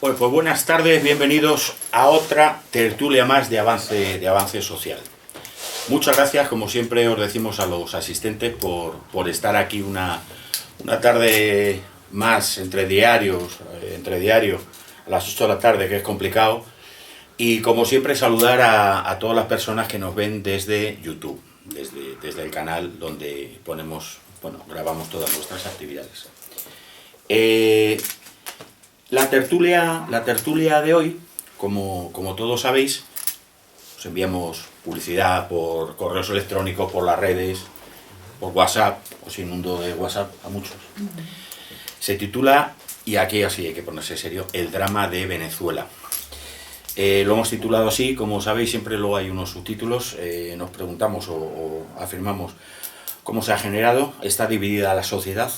Pues buenas tardes, bienvenidos a otra tertulia más de avance social. Muchas gracias, como siempre os decimos a los asistentes, por estar aquí una tarde más entre diario, a las 8 de la tarde, que es complicado. Y como siempre saludar a todas las personas que nos ven desde YouTube, desde el canal donde grabamos todas nuestras actividades. La tertulia de hoy, como todos sabéis, os enviamos publicidad por correos electrónicos, por las redes, por WhatsApp, os inundo de WhatsApp a muchos. Se titula, y aquí así hay que ponerse serio, El drama de Venezuela. Lo hemos titulado así, como sabéis, siempre luego hay unos subtítulos, nos preguntamos o afirmamos cómo se ha generado, está dividida la sociedad,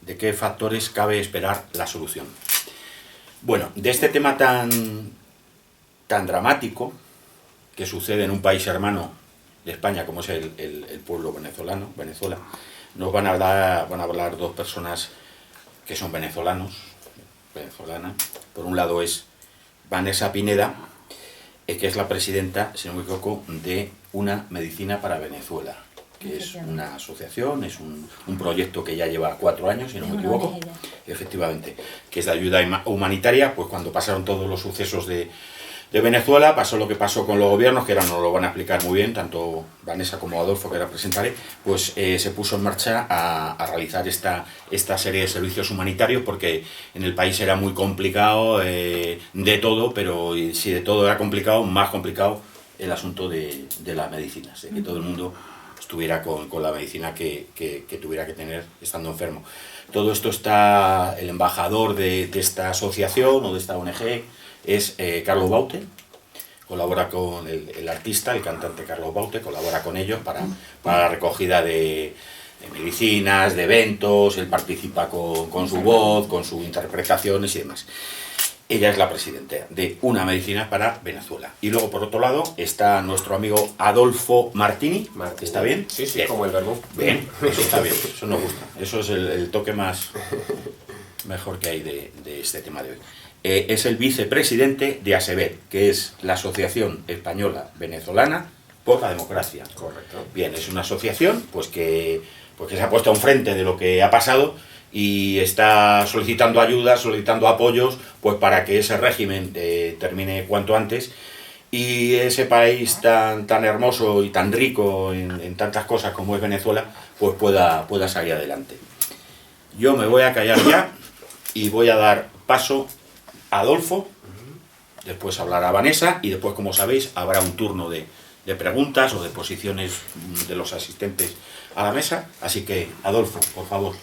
de qué factores cabe esperar la solución. Bueno, de este tema tan dramático que sucede en un país hermano de España como es el pueblo venezolano, Venezuela, nos van a hablar dos personas que son venezolanas. Por un lado es Vanessa Pineda, que es la presidenta, si no me equivoco, de Una Medicina para Venezuela, que es una asociación, es un proyecto que ya lleva 4 años, si no me equivoco, efectivamente, que es de ayuda humanitaria. Pues cuando pasaron todos los sucesos de Venezuela, pasó lo que pasó con los gobiernos, que ahora nos lo van a explicar muy bien, tanto Vanessa como Adolfo, que ahora presentaré, pues se puso en marcha a realizar esta serie de servicios humanitarios, porque en el país era muy complicado de todo, pero si de todo era complicado, más complicado el asunto de las medicinas, de que todo el mundo estuviera con la medicina que tuviera que tener estando enfermo. Todo esto está, el embajador de esta asociación o de esta ONG es Carlos Baute, colabora con el artista, el cantante Carlos Baute, colabora con ellos para la recogida de medicinas, de eventos, él participa con su voz, con sus interpretaciones y demás. Ella es la presidenta de Una Medicina para Venezuela. Y luego, por otro lado, está nuestro amigo Adolfo Martini. ¿Está bien? Sí, bien. Como el verbo. Bien, eso está bien, eso nos gusta. Eso es el toque mejor que hay de este tema de hoy. Es el vicepresidente de ASEVED, que es la Asociación Española Venezolana por la Democracia. Correcto. Bien, es una asociación que se ha puesto enfrente de lo que ha pasado y está solicitando ayuda, solicitando apoyos, pues para que ese régimen termine cuanto antes y ese país tan hermoso y tan rico en tantas cosas como es Venezuela, pues pueda salir adelante. Yo me voy a callar ya y voy a dar paso a Adolfo, después hablará Vanessa y después, como sabéis, habrá un turno de preguntas o de posiciones de los asistentes a la mesa. Así que, Adolfo, por favor.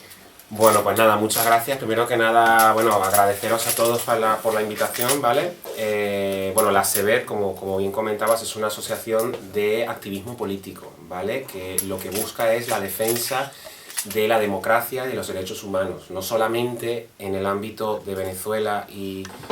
Bueno, pues nada, muchas gracias. Primero que nada, agradeceros a todos por la invitación, ¿vale? La ASEVED, como bien comentabas, es una asociación de activismo político, ¿vale? Que lo que busca es la defensa de la democracia y de los derechos humanos, no solamente en el ámbito de Venezuela,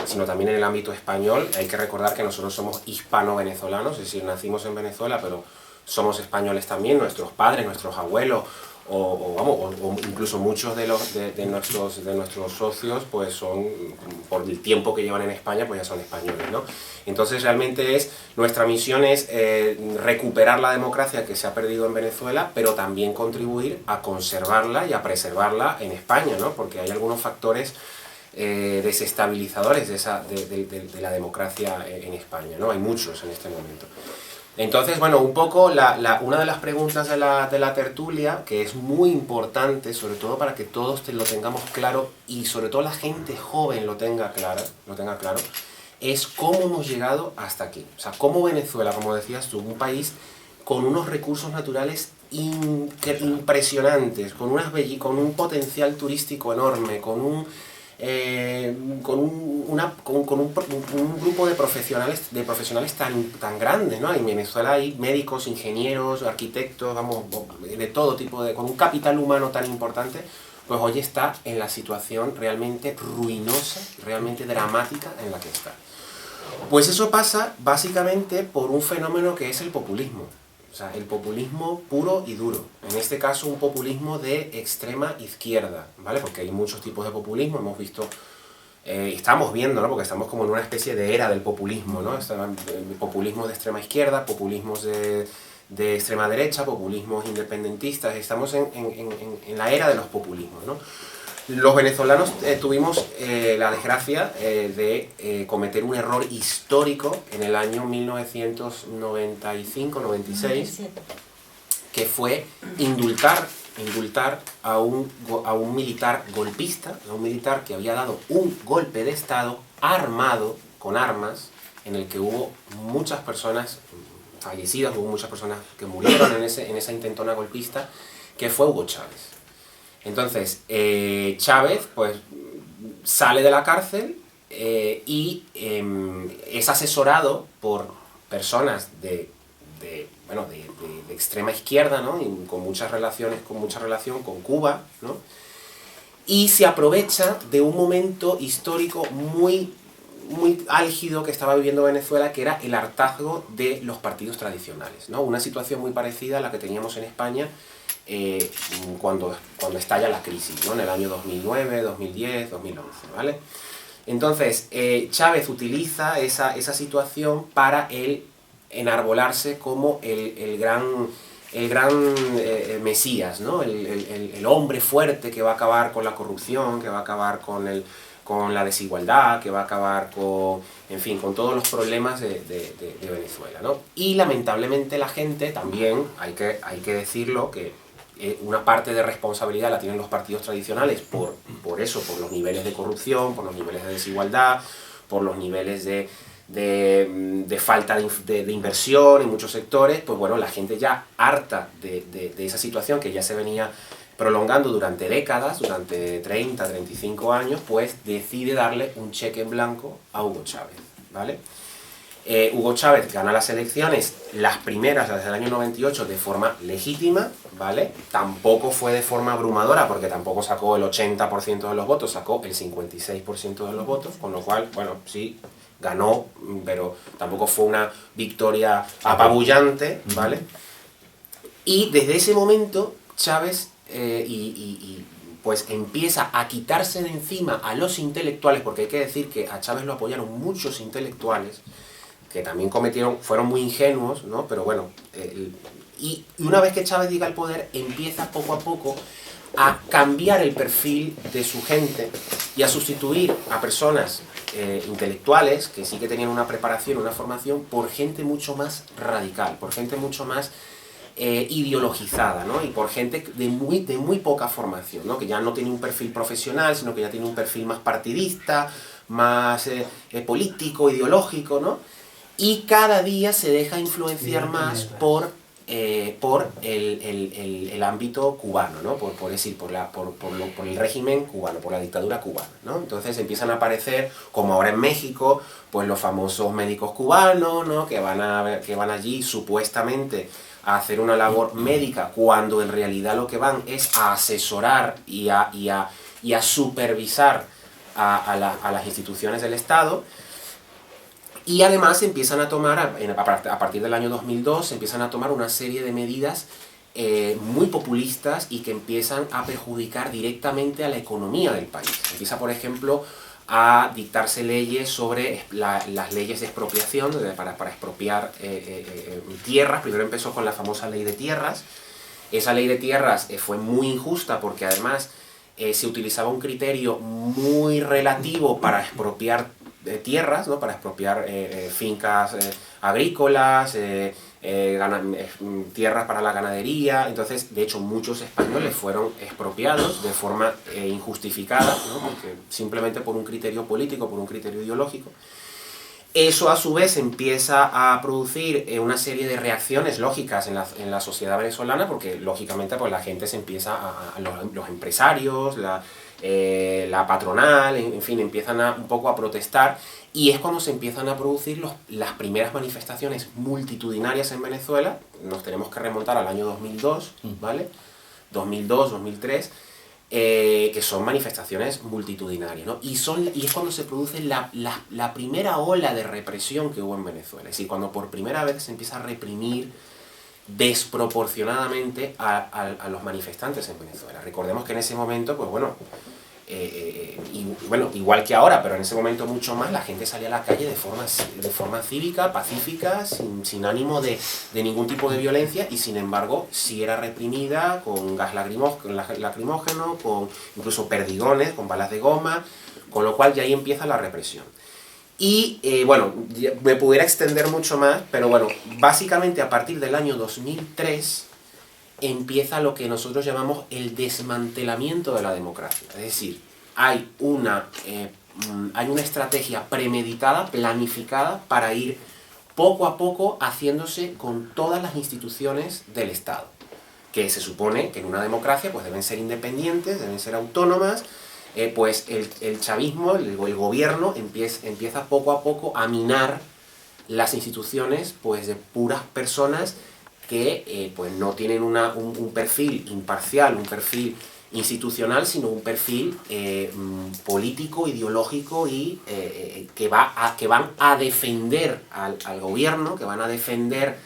sino también en el ámbito español. Hay que recordar que nosotros somos hispano-venezolanos, es decir, nacimos en Venezuela, pero somos españoles también, nuestros padres, nuestros abuelos, o incluso muchos de nuestros socios, pues son, por el tiempo que llevan en España, pues ya son españoles, ¿no? Entonces realmente nuestra misión es recuperar la democracia que se ha perdido en Venezuela, pero también contribuir a conservarla y a preservarla en España, ¿no? Porque hay algunos factores desestabilizadores de la democracia en España, ¿no? Hay muchos en este momento. Entonces, un poco una de las preguntas de la tertulia, que es muy importante, sobre todo para que todos lo tengamos claro, y sobre todo la gente joven lo tenga claro, es cómo hemos llegado hasta aquí. O sea, cómo Venezuela, como decías tú, un país con unos recursos naturales impresionantes, con un potencial turístico enorme, con un grupo de profesionales tan grande, ¿no? En Venezuela hay médicos, ingenieros, arquitectos, de todo tipo, con un capital humano tan importante, pues hoy está en la situación realmente ruinosa, realmente dramática en la que está. Pues eso pasa básicamente por un fenómeno que es el populismo. O sea, el populismo puro y duro. En este caso, un populismo de extrema izquierda, ¿vale? Porque hay muchos tipos de populismo. Hemos visto estamos viendo, ¿no? Porque estamos como en una especie de era del populismo, ¿no? Populismos de extrema izquierda, populismos de extrema derecha, populismos independentistas, estamos en la era de los populismos, ¿no? Los venezolanos tuvimos la desgracia de cometer un error histórico en el año 1995-96, que fue indultar a un militar golpista, a un militar que había dado un golpe de Estado armado con armas, en el que hubo muchas personas fallecidas, hubo muchas personas que murieron en esa intentona golpista, que fue Hugo Chávez. Entonces, Chávez pues sale de la cárcel y es asesorado por personas de extrema izquierda, ¿no? Y con mucha relación con Cuba, ¿no? Y se aprovecha de un momento histórico muy álgido que estaba viviendo Venezuela, que era el hartazgo de los partidos tradicionales, ¿no? Una situación muy parecida a la que teníamos en España cuando estalla la crisis, ¿no? En el año 2009, 2010, 2011, ¿vale? Entonces, Chávez utiliza esa situación para él enarbolarse como el gran Mesías, ¿no? El hombre fuerte que va a acabar con la corrupción, que va a acabar con la desigualdad, que va a acabar con todos los problemas de Venezuela, ¿no? Y lamentablemente la gente también, hay que decirlo, que una parte de responsabilidad la tienen los partidos tradicionales por los niveles de corrupción, por los niveles de desigualdad, por los niveles de falta de inversión en muchos sectores. Pues bueno, la gente ya harta de esa situación que ya se venía prolongando durante décadas, durante 30, 35 años, pues decide darle un cheque en blanco a Hugo Chávez, ¿vale? Hugo Chávez gana las elecciones, las primeras, las del año 98, de forma legítima, ¿vale? Tampoco fue de forma abrumadora, porque tampoco sacó el 80% de los votos, sacó el 56% de los votos, con lo cual, bueno, sí, ganó, pero tampoco fue una victoria apabullante, ¿vale? Y desde ese momento, Chávez pues empieza a quitarse de encima a los intelectuales, porque hay que decir que a Chávez lo apoyaron muchos intelectuales, que también fueron muy ingenuos, ¿no? Pero bueno, y una vez que Chávez llega al poder, empieza poco a poco a cambiar el perfil de su gente y a sustituir a personas intelectuales, que sí que tenían una preparación, una formación, por gente mucho más radical, por gente mucho más ideologizada, ¿no? Y por gente de muy poca formación, ¿no? Que ya no tiene un perfil profesional, sino que ya tiene un perfil más partidista, más político, ideológico, ¿no? Y cada día se deja influenciar más por el ámbito cubano, ¿no? Por el régimen cubano, por la dictadura cubana, ¿no? Entonces empiezan a aparecer, como ahora en México, pues los famosos médicos cubanos, ¿no? Que van allí supuestamente a hacer una labor médica, cuando en realidad lo que van es a asesorar y a supervisar a las instituciones del Estado. Y además empiezan a tomar, a partir del año 2002, empiezan a tomar una serie de medidas muy populistas y que empiezan a perjudicar directamente a la economía del país. Empieza, por ejemplo, a dictarse leyes sobre las leyes de expropiación, para expropiar tierras. Primero empezó con la famosa ley de tierras. Esa ley de tierras fue muy injusta, porque además se utilizaba un criterio muy relativo para expropiar tierras, ¿no? Para expropiar fincas agrícolas, tierras para la ganadería. Entonces, de hecho, muchos españoles fueron expropiados de forma injustificada, ¿no? Porque simplemente por un criterio político, por un criterio ideológico. Eso, a su vez, empieza a producir una serie de reacciones lógicas en la sociedad venezolana, porque, lógicamente, pues la gente se empieza los empresarios, la patronal, en fin, empiezan un poco a protestar, y es cuando se empiezan a producir las primeras manifestaciones multitudinarias en Venezuela. Nos tenemos que remontar al año 2002, ¿vale? 2002, 2003, que son manifestaciones multitudinarias, ¿no? Y es cuando se produce la primera ola de represión que hubo en Venezuela, es decir, cuando por primera vez se empieza a reprimir desproporcionadamente a los manifestantes en Venezuela. Recordemos que en ese momento, pues bueno, y bueno, igual que ahora, pero en ese momento mucho más, la gente salía a la calle de forma cívica, pacífica, sin ánimo de ningún tipo de violencia, y sin embargo sí era reprimida con gas lacrimógeno, con incluso perdigones, con balas de goma, con lo cual ya ahí empieza la represión. Y bueno, me pudiera extender mucho más, pero bueno, básicamente a partir del año 2003 empieza lo que nosotros llamamos el desmantelamiento de la democracia. Es decir, hay una estrategia premeditada, planificada, para ir poco a poco haciéndose con todas las instituciones del Estado, que se supone que en una democracia pues deben ser independientes, deben ser autónomas. Pues el chavismo, el gobierno, empieza poco a poco a minar las instituciones pues de puras personas que pues no tienen un perfil imparcial, un perfil institucional, sino un perfil político, ideológico, y que van a defender al gobierno, que van a defender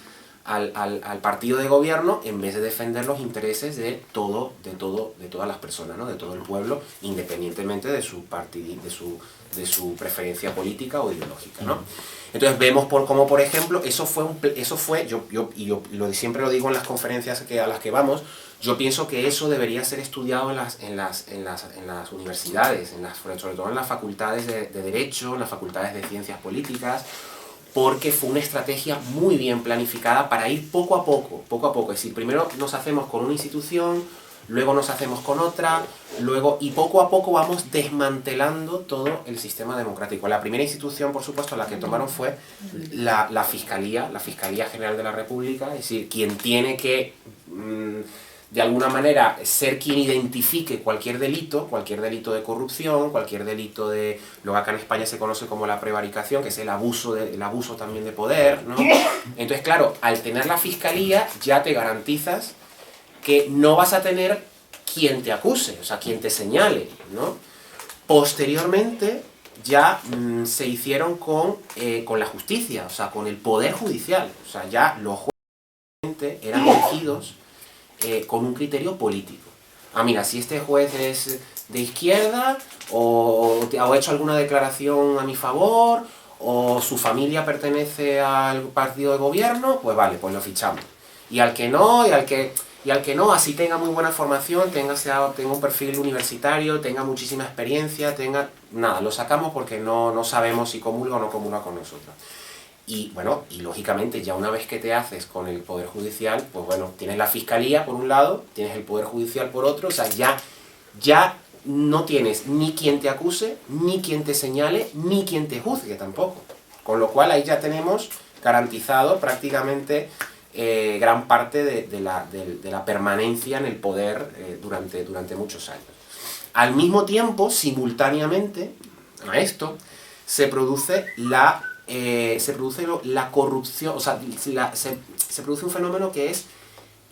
al partido de gobierno, en vez de defender los intereses de todas las personas, ¿no? De todo el pueblo, independientemente de su preferencia política o ideológica, ¿no? Entonces vemos cómo, por ejemplo, yo siempre lo digo en las conferencias a las que vamos, yo pienso que eso debería ser estudiado en las universidades, sobre todo en las facultades de Derecho, en las facultades de Ciencias Políticas, porque fue una estrategia muy bien planificada para ir poco a poco, es decir, primero nos hacemos con una institución, luego nos hacemos con otra, y poco a poco vamos desmantelando todo el sistema democrático. La primera institución, por supuesto, la que tomaron fue la Fiscalía General de la República, es decir, quien tiene que de alguna manera ser quien identifique cualquier delito de corrupción, cualquier delito de lo que acá en España se conoce como la prevaricación, que es el abuso también de poder, ¿no? Entonces, claro, al tener la Fiscalía ya te garantizas que no vas a tener quien te acuse, o sea, quien te señale, ¿no? Posteriormente ya se hicieron con la justicia, o sea, con el Poder Judicial, o sea, ya los jueces eran elegidos con un criterio político. Mira, si este juez es de izquierda, o ha hecho alguna declaración a mi favor, o su familia pertenece al partido de gobierno, pues vale, pues lo fichamos. Y al que no, así tenga muy buena formación, tenga un perfil universitario, tenga muchísima experiencia, nada, lo sacamos porque no sabemos si comulga o no comulga con nosotros. Y bueno, y lógicamente ya una vez que te haces con el Poder Judicial, pues bueno, tienes la Fiscalía por un lado, tienes el Poder Judicial por otro, o sea, ya no tienes ni quien te acuse, ni quien te señale, ni quien te juzgue tampoco. Con lo cual ahí ya tenemos garantizado prácticamente gran parte de la permanencia en el poder durante muchos años. Al mismo tiempo, simultáneamente a esto, se produce la corrupción, o sea, se produce un fenómeno que es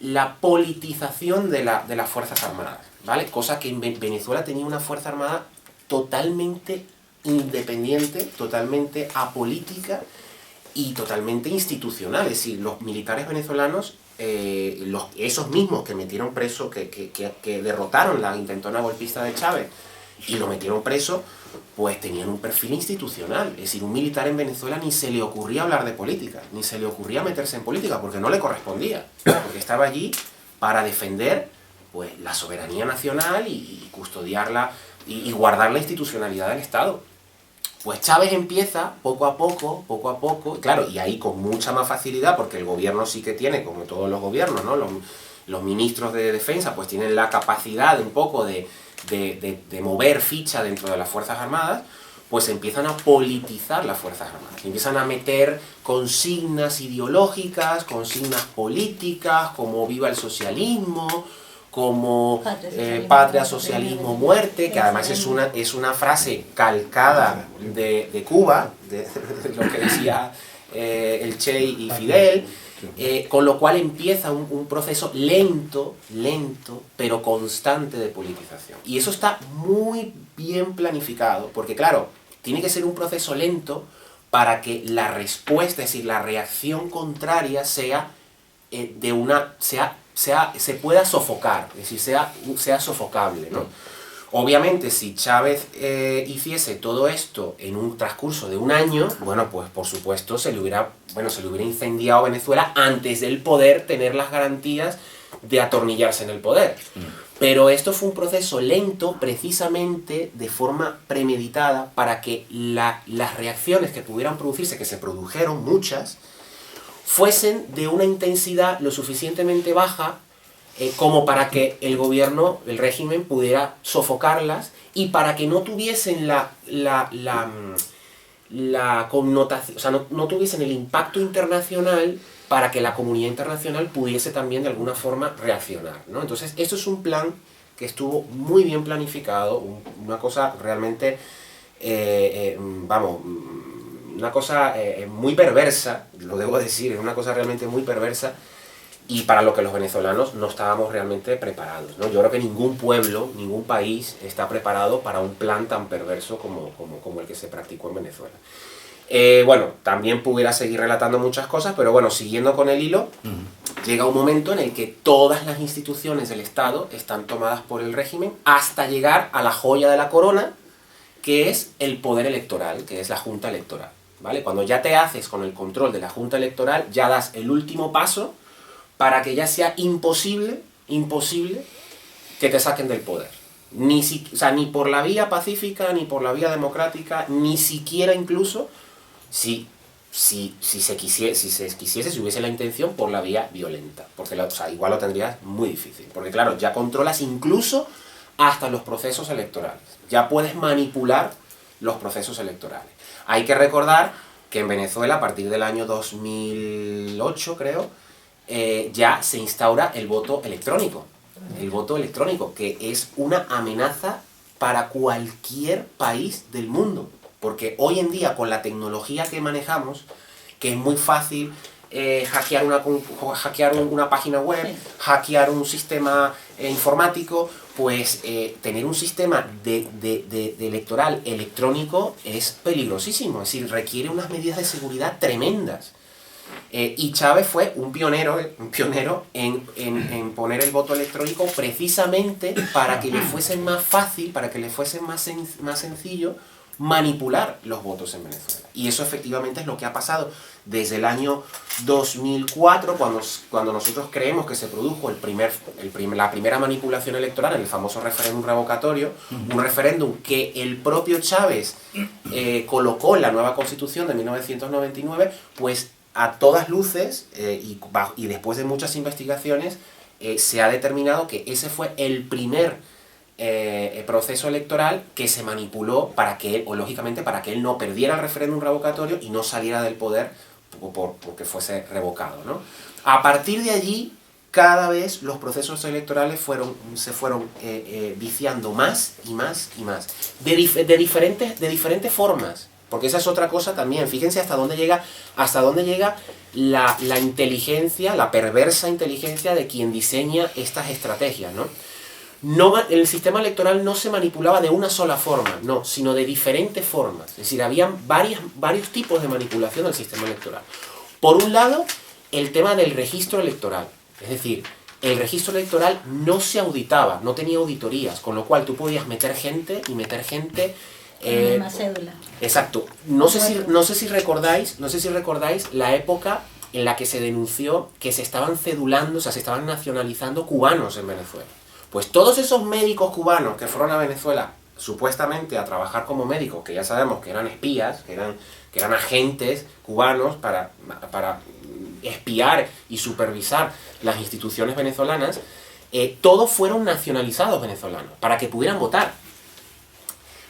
la politización de las Fuerzas Armadas, ¿vale? Cosa que en Venezuela tenía una Fuerza Armada totalmente independiente, totalmente apolítica y totalmente institucional. Es decir, los militares venezolanos, esos mismos que metieron preso, que derrotaron la intentona golpista de Chávez y lo metieron preso, pues tenían un perfil institucional. Es decir, un militar en Venezuela ni se le ocurría hablar de política, ni se le ocurría meterse en política, porque no le correspondía, porque estaba allí para defender pues la soberanía nacional y custodiarla y guardar la institucionalidad del Estado. Pues Chávez empieza poco a poco, claro, y ahí con mucha más facilidad, porque el gobierno sí que tiene, como todos los gobiernos, ¿no? Los ministros de defensa pues tienen la capacidad un poco de mover ficha dentro de las Fuerzas Armadas, pues empiezan a politizar las Fuerzas Armadas, empiezan a meter consignas ideológicas, consignas políticas, como viva el socialismo, como patria, socialismo, muerte, que además es una frase calcada de Cuba, de lo que decía el Che y Fidel, con lo cual empieza un proceso lento, pero constante de politización. Y eso está muy bien planificado, porque claro, tiene que ser un proceso lento para que la respuesta, es decir, la reacción contraria se pueda sofocar, es decir, sea sofocable, ¿no? Obviamente, si Chávez hiciese todo esto en un transcurso de un año, bueno, pues por supuesto se le hubiera incendiado Venezuela antes del poder tener las garantías de atornillarse en el poder. Pero esto fue un proceso lento, precisamente de forma premeditada, para que las reacciones que pudieran producirse, que se produjeron muchas, fuesen de una intensidad lo suficientemente baja como para que el gobierno, el régimen, pudiera sofocarlas y para que no tuviesen la connotación, o sea, no tuviesen el impacto internacional para que la comunidad internacional pudiese también de alguna forma reaccionar, ¿no? Entonces, esto es un plan que estuvo muy bien planificado, una cosa realmente, una cosa muy perversa, lo debo decir, es una cosa realmente muy perversa, y para lo que los venezolanos no estábamos realmente preparados, ¿no? Yo creo que ningún pueblo, ningún país está preparado para un plan tan perverso como el que se practicó en Venezuela. Bueno, también pudiera seguir relatando muchas cosas, pero bueno, siguiendo con el hilo, llega un momento en el que todas las instituciones del Estado están tomadas por el régimen hasta llegar a la joya de la corona, que es el poder electoral, que es la Junta Electoral, ¿vale? Cuando ya te haces con el control de la Junta Electoral, ya das el último paso para que ya sea imposible que te saquen del poder. Ni por la vía pacífica, ni por la vía democrática, ni siquiera incluso si se quisiese, si hubiese la intención, por la vía violenta. Porque igual lo tendrías muy difícil. Porque claro, ya controlas incluso hasta los procesos electorales. Ya puedes manipular los procesos electorales. Hay que recordar que en Venezuela, a partir del año 2008, creo, ya se instaura el voto electrónico. El voto electrónico, que es una amenaza para cualquier país del mundo. Porque hoy en día, con la tecnología que manejamos, que es muy fácil hackear una página web, hackear un sistema informático, pues tener un sistema de electoral electrónico es peligrosísimo. Es decir, requiere unas medidas de seguridad tremendas. Y Chávez fue un pionero en poner el voto electrónico precisamente para que le fuese más fácil, para que le fuese más sencillo manipular los votos en Venezuela. Y eso efectivamente es lo que ha pasado desde el año 2004, cuando nosotros creemos que se produjo la primera manipulación electoral en el famoso referéndum revocatorio, un referéndum que el propio Chávez colocó en la nueva Constitución de 1999, pues a todas luces, y después de muchas investigaciones, se ha determinado que ese fue el primer proceso electoral que se manipuló para que él no perdiera el referéndum revocatorio y no saliera del poder porque fuese revocado, ¿no? A partir de allí, cada vez los procesos electorales se fueron viciando más y más y más, de diferentes formas. Porque esa es otra cosa también. Fíjense hasta dónde llega la inteligencia, la perversa inteligencia de quien diseña estas estrategias, ¿no? El sistema electoral no se manipulaba de una sola forma, no, sino de diferentes formas. Es decir, había varios tipos de manipulación del sistema electoral. Por un lado, el tema del registro electoral. Es decir, el registro electoral no se auditaba, no tenía auditorías, con lo cual tú podías meter gente Una cédula. Exacto. No sé si recordáis la época en la que se denunció que se estaban cedulando, o sea, se estaban nacionalizando cubanos en Venezuela. Pues todos esos médicos cubanos que fueron a Venezuela supuestamente a trabajar como médicos, que ya sabemos que eran espías, que eran agentes cubanos para espiar y supervisar las instituciones venezolanas, todos fueron nacionalizados venezolanos para que pudieran votar.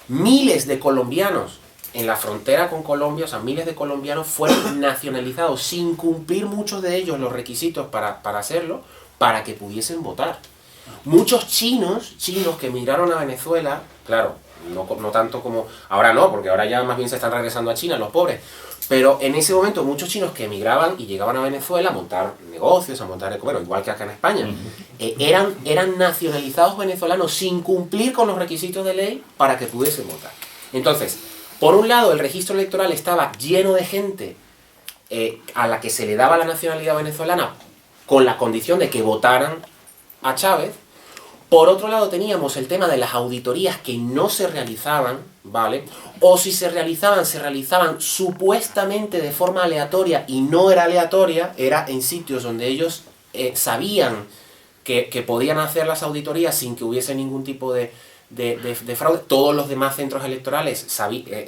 Miles de colombianos en la frontera con Colombia, o sea, miles de colombianos fueron nacionalizados sin cumplir muchos de ellos los requisitos para hacerlo, para que pudiesen votar. Muchos chinos que emigraron a Venezuela, claro, no tanto como... Ahora no, porque ahora ya más bien se están regresando a China los pobres. Pero en ese momento muchos chinos que emigraban y llegaban a Venezuela a montar negocios, bueno, igual que acá en España, eran nacionalizados venezolanos sin cumplir con los requisitos de ley para que pudiesen votar. Entonces, por un lado, el registro electoral estaba lleno de gente a la que se le daba la nacionalidad venezolana con la condición de que votaran a Chávez. Por otro lado teníamos el tema de las auditorías que no se realizaban, ¿vale? O si se realizaban supuestamente de forma aleatoria y no era aleatoria, era en sitios donde ellos sabían que podían hacer las auditorías sin que hubiese ningún tipo de fraude. Todos los demás centros electorales, es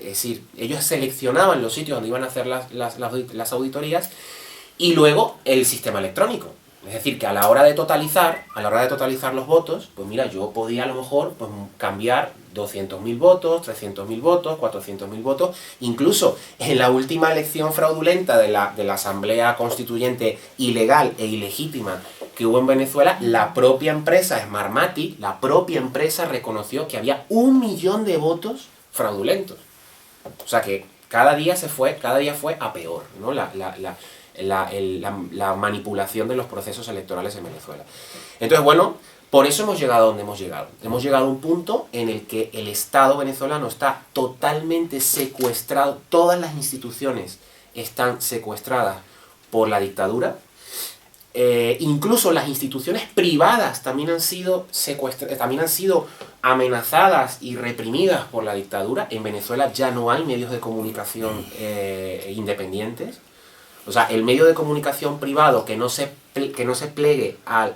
decir, ellos seleccionaban los sitios donde iban a hacer las auditorías, y luego el sistema electrónico. Es decir, que a la hora de totalizar los votos, pues mira, yo podía a lo mejor pues, cambiar 200.000 votos, 300.000 votos, 400.000 votos. Incluso en la última elección fraudulenta de la Asamblea Constituyente ilegal e ilegítima que hubo en Venezuela, la propia empresa Smartmatic, la propia empresa reconoció que había 1 millón de votos fraudulentos. O sea que cada día fue a peor, ¿no? La manipulación de los procesos electorales en Venezuela. Entonces, bueno, por eso hemos llegado a donde hemos llegado. Hemos llegado a un punto en el que el Estado venezolano está totalmente secuestrado, todas las instituciones están secuestradas por la dictadura. Incluso las instituciones privadas también han sido amenazadas y reprimidas por la dictadura. En Venezuela ya no hay medios de comunicación independientes. O sea, el medio de comunicación privado que no se pliegue a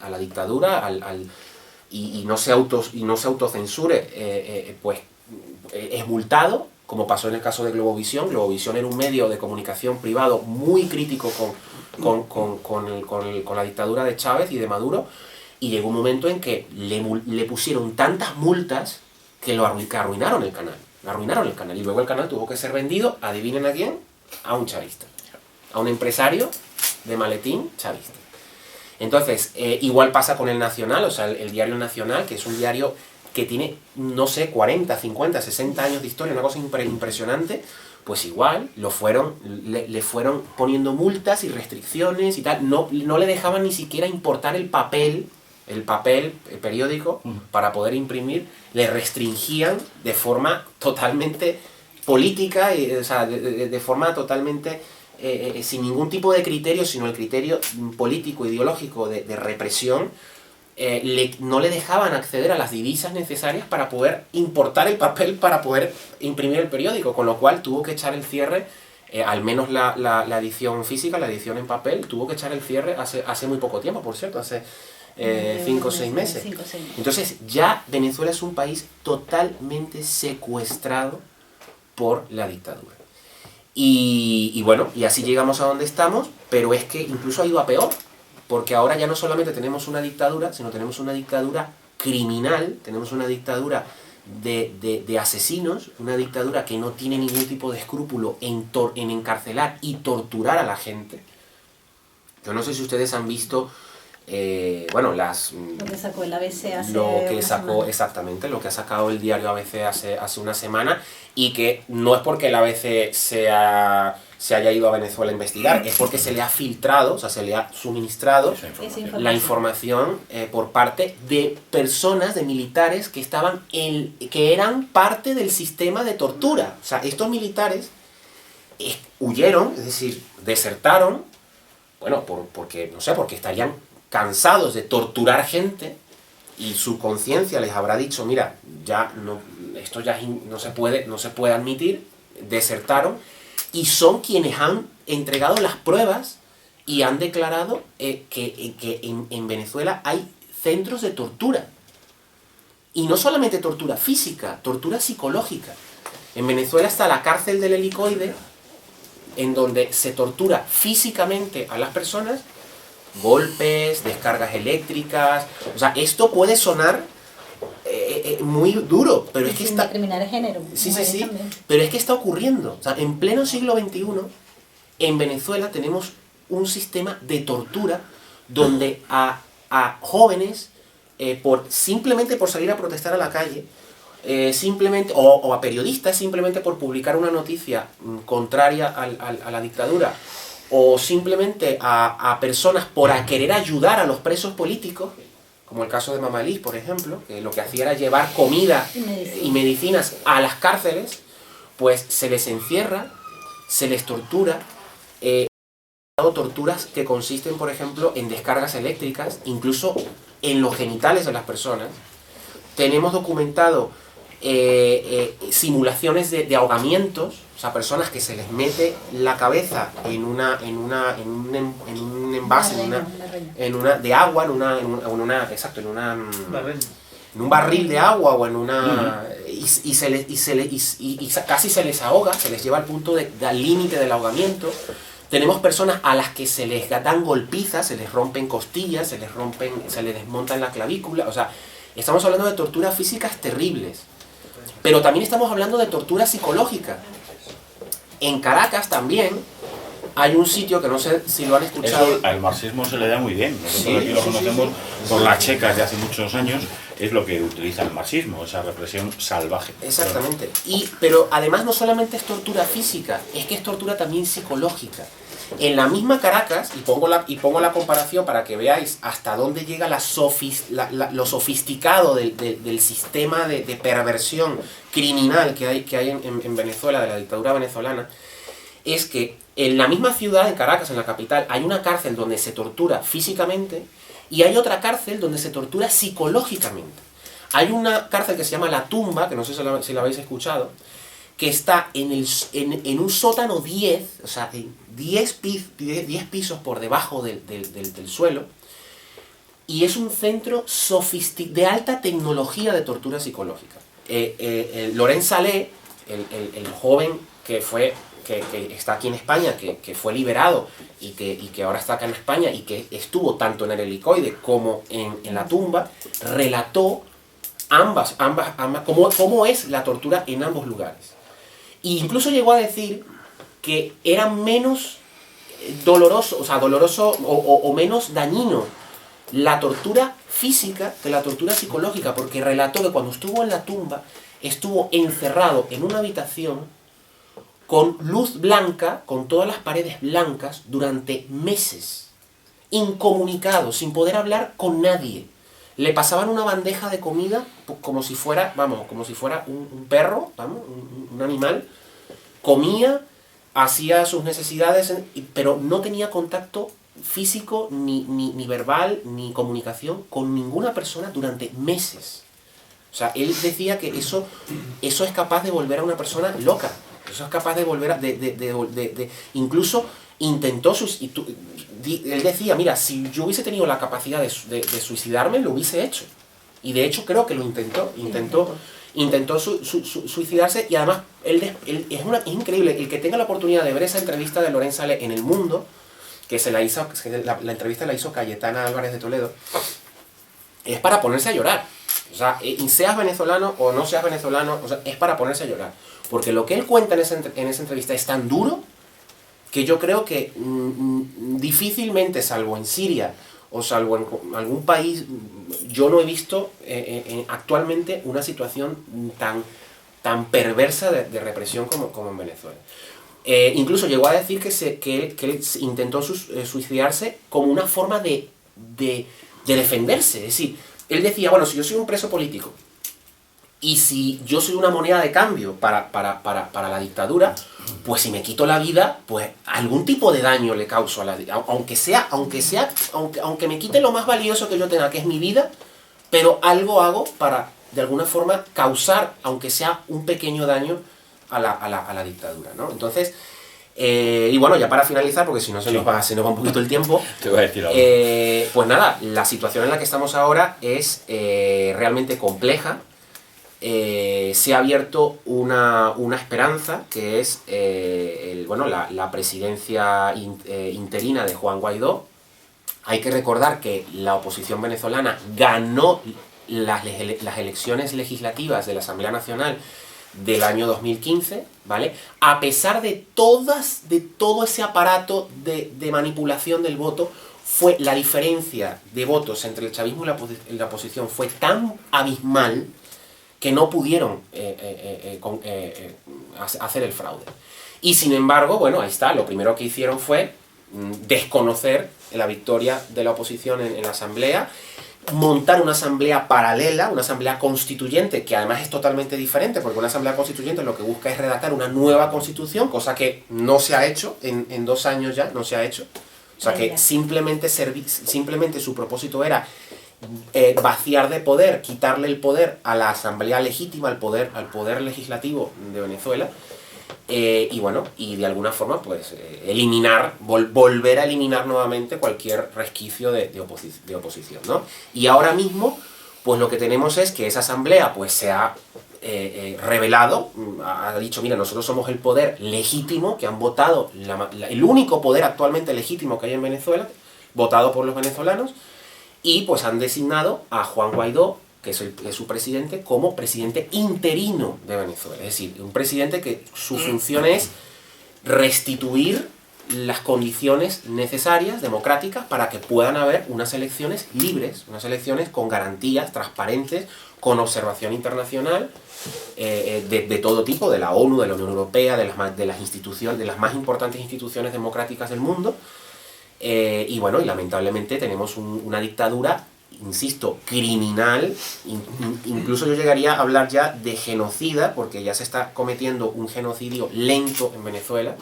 la dictadura y no se autocensure, pues es multado, como pasó en el caso de Globovisión. Globovisión era un medio de comunicación privado muy crítico con la dictadura de Chávez y de Maduro, y llegó un momento en que le pusieron tantas multas que arruinaron el canal. Y luego el canal tuvo que ser vendido, adivinen a quién, a un chavista, a un empresario de maletín chavista. Entonces, igual pasa con El Nacional, o sea, el diario Nacional, que es un diario que tiene, no sé, 40, 50, 60 años de historia, una cosa impresionante. Pues igual le fueron poniendo multas y restricciones y tal, no le dejaban ni siquiera importar el periódico, para poder imprimir, le restringían de forma totalmente política, o sea, de forma totalmente sin ningún tipo de criterio, sino el criterio político, ideológico de represión. No le dejaban acceder a las divisas necesarias para poder importar el papel para poder imprimir el periódico, con lo cual tuvo que echar el cierre, al menos la edición física, la edición en papel, tuvo que echar el cierre hace muy poco tiempo, por cierto, hace 5 o 6 meses. Entonces ya Venezuela es un país totalmente secuestrado por la dictadura. Y bueno, y así llegamos a donde estamos, pero es que incluso ha ido a peor, porque ahora ya no solamente tenemos una dictadura, sino tenemos una dictadura criminal, tenemos una dictadura de asesinos, una dictadura que no tiene ningún tipo de escrúpulo en encarcelar y torturar a la gente. Yo no sé si ustedes han visto, bueno, lo que sacó el ABC exactamente, lo que ha sacado el diario ABC hace una semana, y que no es porque el ABC se haya ido a Venezuela a investigar, es porque se le ha filtrado, o sea, se le ha suministrado la información por parte de personas, de militares que eran parte del sistema de tortura. O sea, estos militares huyeron, es decir, desertaron, bueno, porque estarían cansados de torturar gente, y su conciencia les habrá dicho, mira, esto ya no se puede admitir. Desertaron, y son quienes han entregado las pruebas y han declarado que en Venezuela hay centros de tortura. Y no solamente tortura física, tortura psicológica. En Venezuela está la cárcel del Helicoide, en donde se tortura físicamente a las personas, golpes, descargas eléctricas. O sea, esto puede sonar muy duro, pero es que está... discriminar el género. Sí, pero es que está ocurriendo. O sea, en pleno siglo XXI, en Venezuela tenemos un sistema de tortura donde a jóvenes, simplemente por salir a protestar a la calle, simplemente, o a periodistas simplemente por publicar una noticia contraria a la dictadura, o simplemente a personas por querer ayudar a los presos políticos, como el caso de Mamalí, por ejemplo, que lo que hacía era llevar comida y medicinas a las cárceles, pues se les encierra, se les tortura, torturas que consisten, por ejemplo, en descargas eléctricas, incluso en los genitales de las personas. Tenemos documentado simulaciones de ahogamientos, o sea, personas que se les mete la cabeza en un envase, en una de agua, exacto, en un barril de agua o en una y casi se les ahoga, se les lleva al punto al límite del ahogamiento. Tenemos personas a las que se les dan golpizas, se les rompen costillas, se les desmontan la clavícula. O sea, estamos hablando de torturas físicas terribles. Pero también estamos hablando de tortura psicológica. En Caracas también hay un sitio que no sé si lo han escuchado. Eso al marxismo se le da muy bien. Nosotros aquí lo conocemos por las checas de hace muchos años. Es lo que utiliza el marxismo, esa represión salvaje. Exactamente. Pero además no solamente es tortura física, es que es tortura también psicológica. En la misma Caracas, y pongo la comparación para que veáis hasta dónde llega lo sofisticado del sistema de perversión criminal que hay en Venezuela, de la dictadura venezolana, es que en la misma ciudad, en Caracas, en la capital, hay una cárcel donde se tortura físicamente y hay otra cárcel donde se tortura psicológicamente. Hay una cárcel que se llama La Tumba, que no sé si la habéis escuchado, que está en un sótano 10, o sea, 10 pisos por debajo del suelo, y es un centro de alta tecnología de tortura psicológica. Laurent Salé, el joven que está aquí en España, que fue liberado y que ahora está acá en España y que estuvo tanto en el Helicoide como en La Tumba, relató ambas cómo es la tortura en ambos lugares. E incluso llegó a decir que era menos doloroso o menos dañino la tortura física que la tortura psicológica, porque relató que cuando estuvo en La Tumba estuvo encerrado en una habitación con luz blanca, con todas las paredes blancas, durante meses, incomunicado, sin poder hablar con nadie. Le pasaban una bandeja de comida como si fuera un perro, un animal. Comía, hacía sus necesidades, pero no tenía contacto físico, ni verbal, ni comunicación con ninguna persona durante meses. O sea, él decía que eso es capaz de volver a una persona loca. Eso es capaz de volver a... incluso intentó... Él decía, mira, si yo hubiese tenido la capacidad de suicidarme, lo hubiese hecho. Y de hecho creo que lo intentó. Intentó suicidarse, y además es increíble. El que tenga la oportunidad de ver esa entrevista de Laurent Salé en El Mundo, que la entrevista la hizo Cayetana Álvarez de Toledo, es para ponerse a llorar. O sea, seas venezolano o no seas venezolano, o sea, es para ponerse a llorar. Porque lo que él cuenta en esa entrevista es tan duro que yo creo que difícilmente, salvo en Siria o salvo en algún país, yo no he visto actualmente una situación tan perversa de represión como en Venezuela. Incluso llegó a decir que él intentó suicidarse como una forma de defenderse. Es decir, él decía, bueno, si yo soy un preso político y si yo soy una moneda de cambio para la dictadura, pues si me quito la vida, pues algún tipo de daño le causo a la dictadura. Aunque me quite lo más valioso que yo tenga, que es mi vida, pero algo hago para, de alguna forma, causar, aunque sea un pequeño daño a la dictadura, ¿no? Entonces, y bueno, ya para finalizar, porque si no se nos va un poquito el tiempo, te voy a decir algo. Pues nada, la situación en la que estamos ahora es realmente compleja. Se ha abierto una esperanza, que es la presidencia interina de Juan Guaidó. Hay que recordar que la oposición venezolana ganó las elecciones legislativas de la Asamblea Nacional del año 2015, ¿vale? A pesar de todo ese aparato de manipulación del voto, la diferencia de votos entre el chavismo y la oposición fue tan abismal que no pudieron hacer el fraude. Y sin embargo, bueno, ahí está, lo primero que hicieron fue desconocer la victoria de la oposición en la Asamblea, montar una asamblea paralela, una asamblea constituyente, que además es totalmente diferente, porque una asamblea constituyente lo que busca es redactar una nueva constitución, cosa que no se ha hecho, en 2 años ya no se ha hecho. O sea que simplemente su propósito era vaciar de poder, quitarle el poder a la asamblea legítima, al poder legislativo de Venezuela, y bueno, y de alguna forma pues volver a eliminar nuevamente cualquier resquicio de oposición, ¿no? Y ahora mismo pues lo que tenemos es que esa asamblea pues se ha revelado, ha dicho, mira, nosotros somos el poder legítimo que han votado, el único poder actualmente legítimo que hay en Venezuela, votado por los venezolanos, y pues han designado a Juan Guaidó, que es su presidente, como presidente interino de Venezuela. Es decir, un presidente que su función es restituir las condiciones necesarias, democráticas, para que puedan haber unas elecciones libres, unas elecciones con garantías, transparentes, con observación internacional, de todo tipo, de la ONU, de la Unión Europea, de las instituciones, de las más importantes instituciones democráticas del mundo. Y bueno, y lamentablemente tenemos una dictadura, insisto, criminal, incluso yo llegaría a hablar ya de genocida, porque ya se está cometiendo un genocidio lento en Venezuela,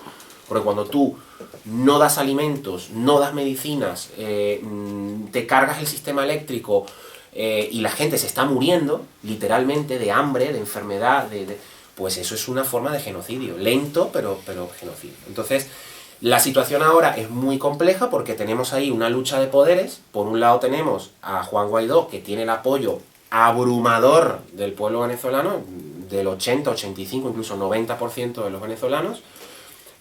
porque cuando tú no das alimentos, no das medicinas, te cargas el sistema eléctrico, y la gente se está muriendo, literalmente, de hambre, de enfermedad, pues eso es una forma de genocidio, lento, pero genocidio. Entonces, la situación ahora es muy compleja porque tenemos ahí una lucha de poderes. Por un lado tenemos a Juan Guaidó, que tiene el apoyo abrumador del pueblo venezolano, del 80, 85, incluso 90% de los venezolanos.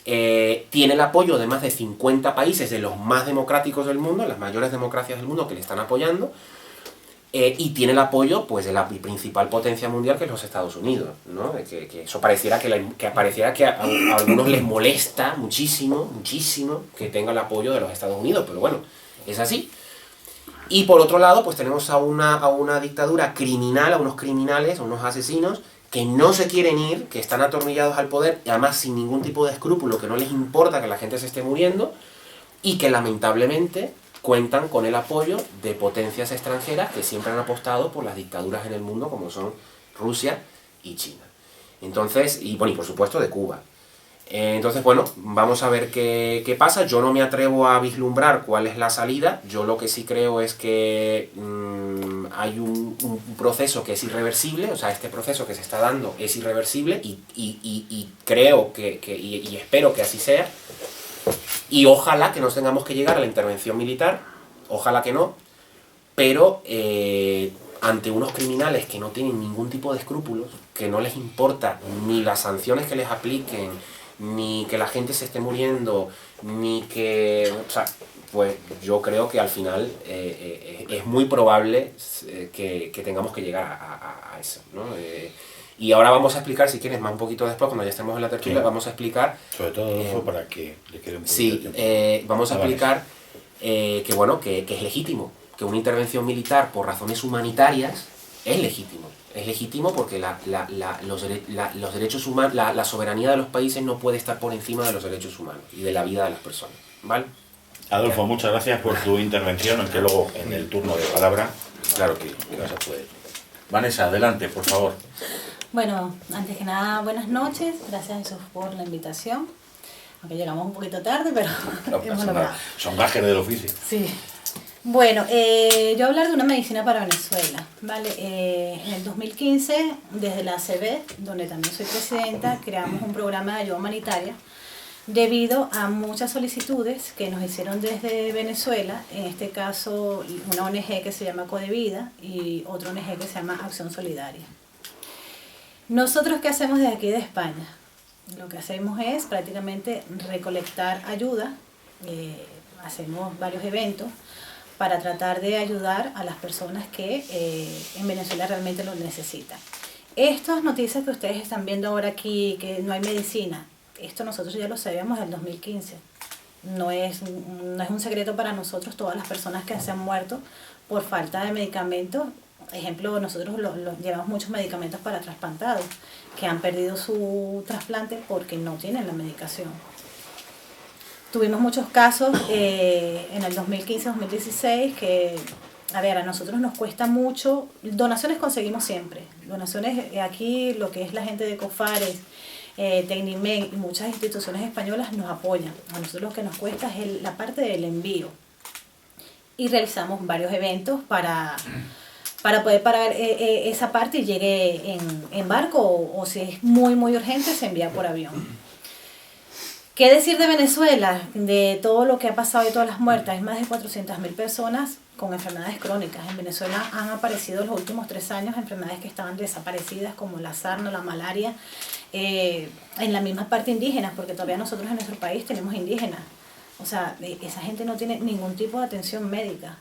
Tiene el apoyo de más de 50 países, de los más democráticos del mundo, las mayores democracias del mundo, que le están apoyando. Y tiene el apoyo pues de la principal potencia mundial, que es los Estados Unidos, ¿no? Que eso pareciera que a algunos les molesta muchísimo que tenga el apoyo de los Estados Unidos, pero bueno, es así. Y por otro lado, pues tenemos a una dictadura criminal, a unos criminales, a unos asesinos, que no se quieren ir, que están atornillados al poder, y además sin ningún tipo de escrúpulo, que no les importa que la gente se esté muriendo, y que lamentablemente cuentan con el apoyo de potencias extranjeras que siempre han apostado por las dictaduras en el mundo, como son Rusia y China. Entonces, y bueno, y por supuesto de Cuba. Entonces, bueno, vamos a ver qué pasa. Yo no me atrevo a vislumbrar cuál es la salida. Yo lo que sí creo es que hay un proceso que es irreversible, o sea, este proceso que se está dando es irreversible, y creo y espero que así sea. Y ojalá que no tengamos que llegar a la intervención militar, ojalá que no, pero ante unos criminales que no tienen ningún tipo de escrúpulos, que no les importa ni las sanciones que les apliquen, ni que la gente se esté muriendo, ni que... O sea, pues yo creo que al final es muy probable que tengamos que llegar a eso, ¿no? Y ahora vamos a explicar, si quieres, más un poquito después, cuando ya estemos en la tertulia, sí, vamos a explicar... Sobre todo eso para que le quede un poquito sí, de tiempo. Vamos a explicar que, bueno, que es legítimo, que una intervención militar por razones humanitarias es legítimo. Es legítimo porque los derechos humanos, la soberanía de los países no puede estar por encima de los derechos humanos y de la vida de las personas, ¿vale? Adolfo, muchas gracias por tu intervención, aunque luego en el turno de palabra, claro que vas a poder. Vanessa, adelante, por favor. Bueno, antes que nada, buenas noches. Gracias, Jesús, por la invitación. Aunque llegamos un poquito tarde, pero hemos logrado. Son gajes del oficio. Sí. Bueno, yo voy a hablar de una medicina para Venezuela, ¿vale? En el 2015, desde la ACB, donde también soy presidenta, creamos un programa de ayuda humanitaria debido a muchas solicitudes que nos hicieron desde Venezuela, en este caso una ONG que se llama Codevida y otra ONG que se llama Acción Solidaria. Nosotros, ¿qué hacemos desde aquí de España? Lo que hacemos es prácticamente recolectar ayuda, hacemos varios eventos para tratar de ayudar a las personas que en Venezuela realmente lo necesitan. Estas noticias que ustedes están viendo ahora aquí, que no hay medicina, esto nosotros ya lo sabíamos en el 2015. No es un secreto para nosotros, todas las personas que se han muerto por falta de medicamentos. Ejemplo, nosotros llevamos muchos medicamentos para trasplantados que han perdido su trasplante porque no tienen la medicación. Tuvimos muchos casos en el 2015-2016 que a ver, a nosotros nos cuesta mucho, donaciones conseguimos siempre, donaciones aquí, lo que es la gente de COFARES, Tecnimen y muchas instituciones españolas nos apoyan. A nosotros lo que nos cuesta es la parte del envío. Y realizamos varios eventos para poder pagar esa parte y llegue en barco o si es muy muy urgente se envía por avión. ¿Qué decir de Venezuela? De todo lo que ha pasado y todas las muertes. Hay más de 400.000 personas con enfermedades crónicas. En Venezuela han aparecido en los últimos 3 años enfermedades que estaban desaparecidas como la sarna, la malaria, en la misma parte indígena, porque todavía nosotros en nuestro país tenemos indígenas. O sea, esa gente no tiene ningún tipo de atención médica.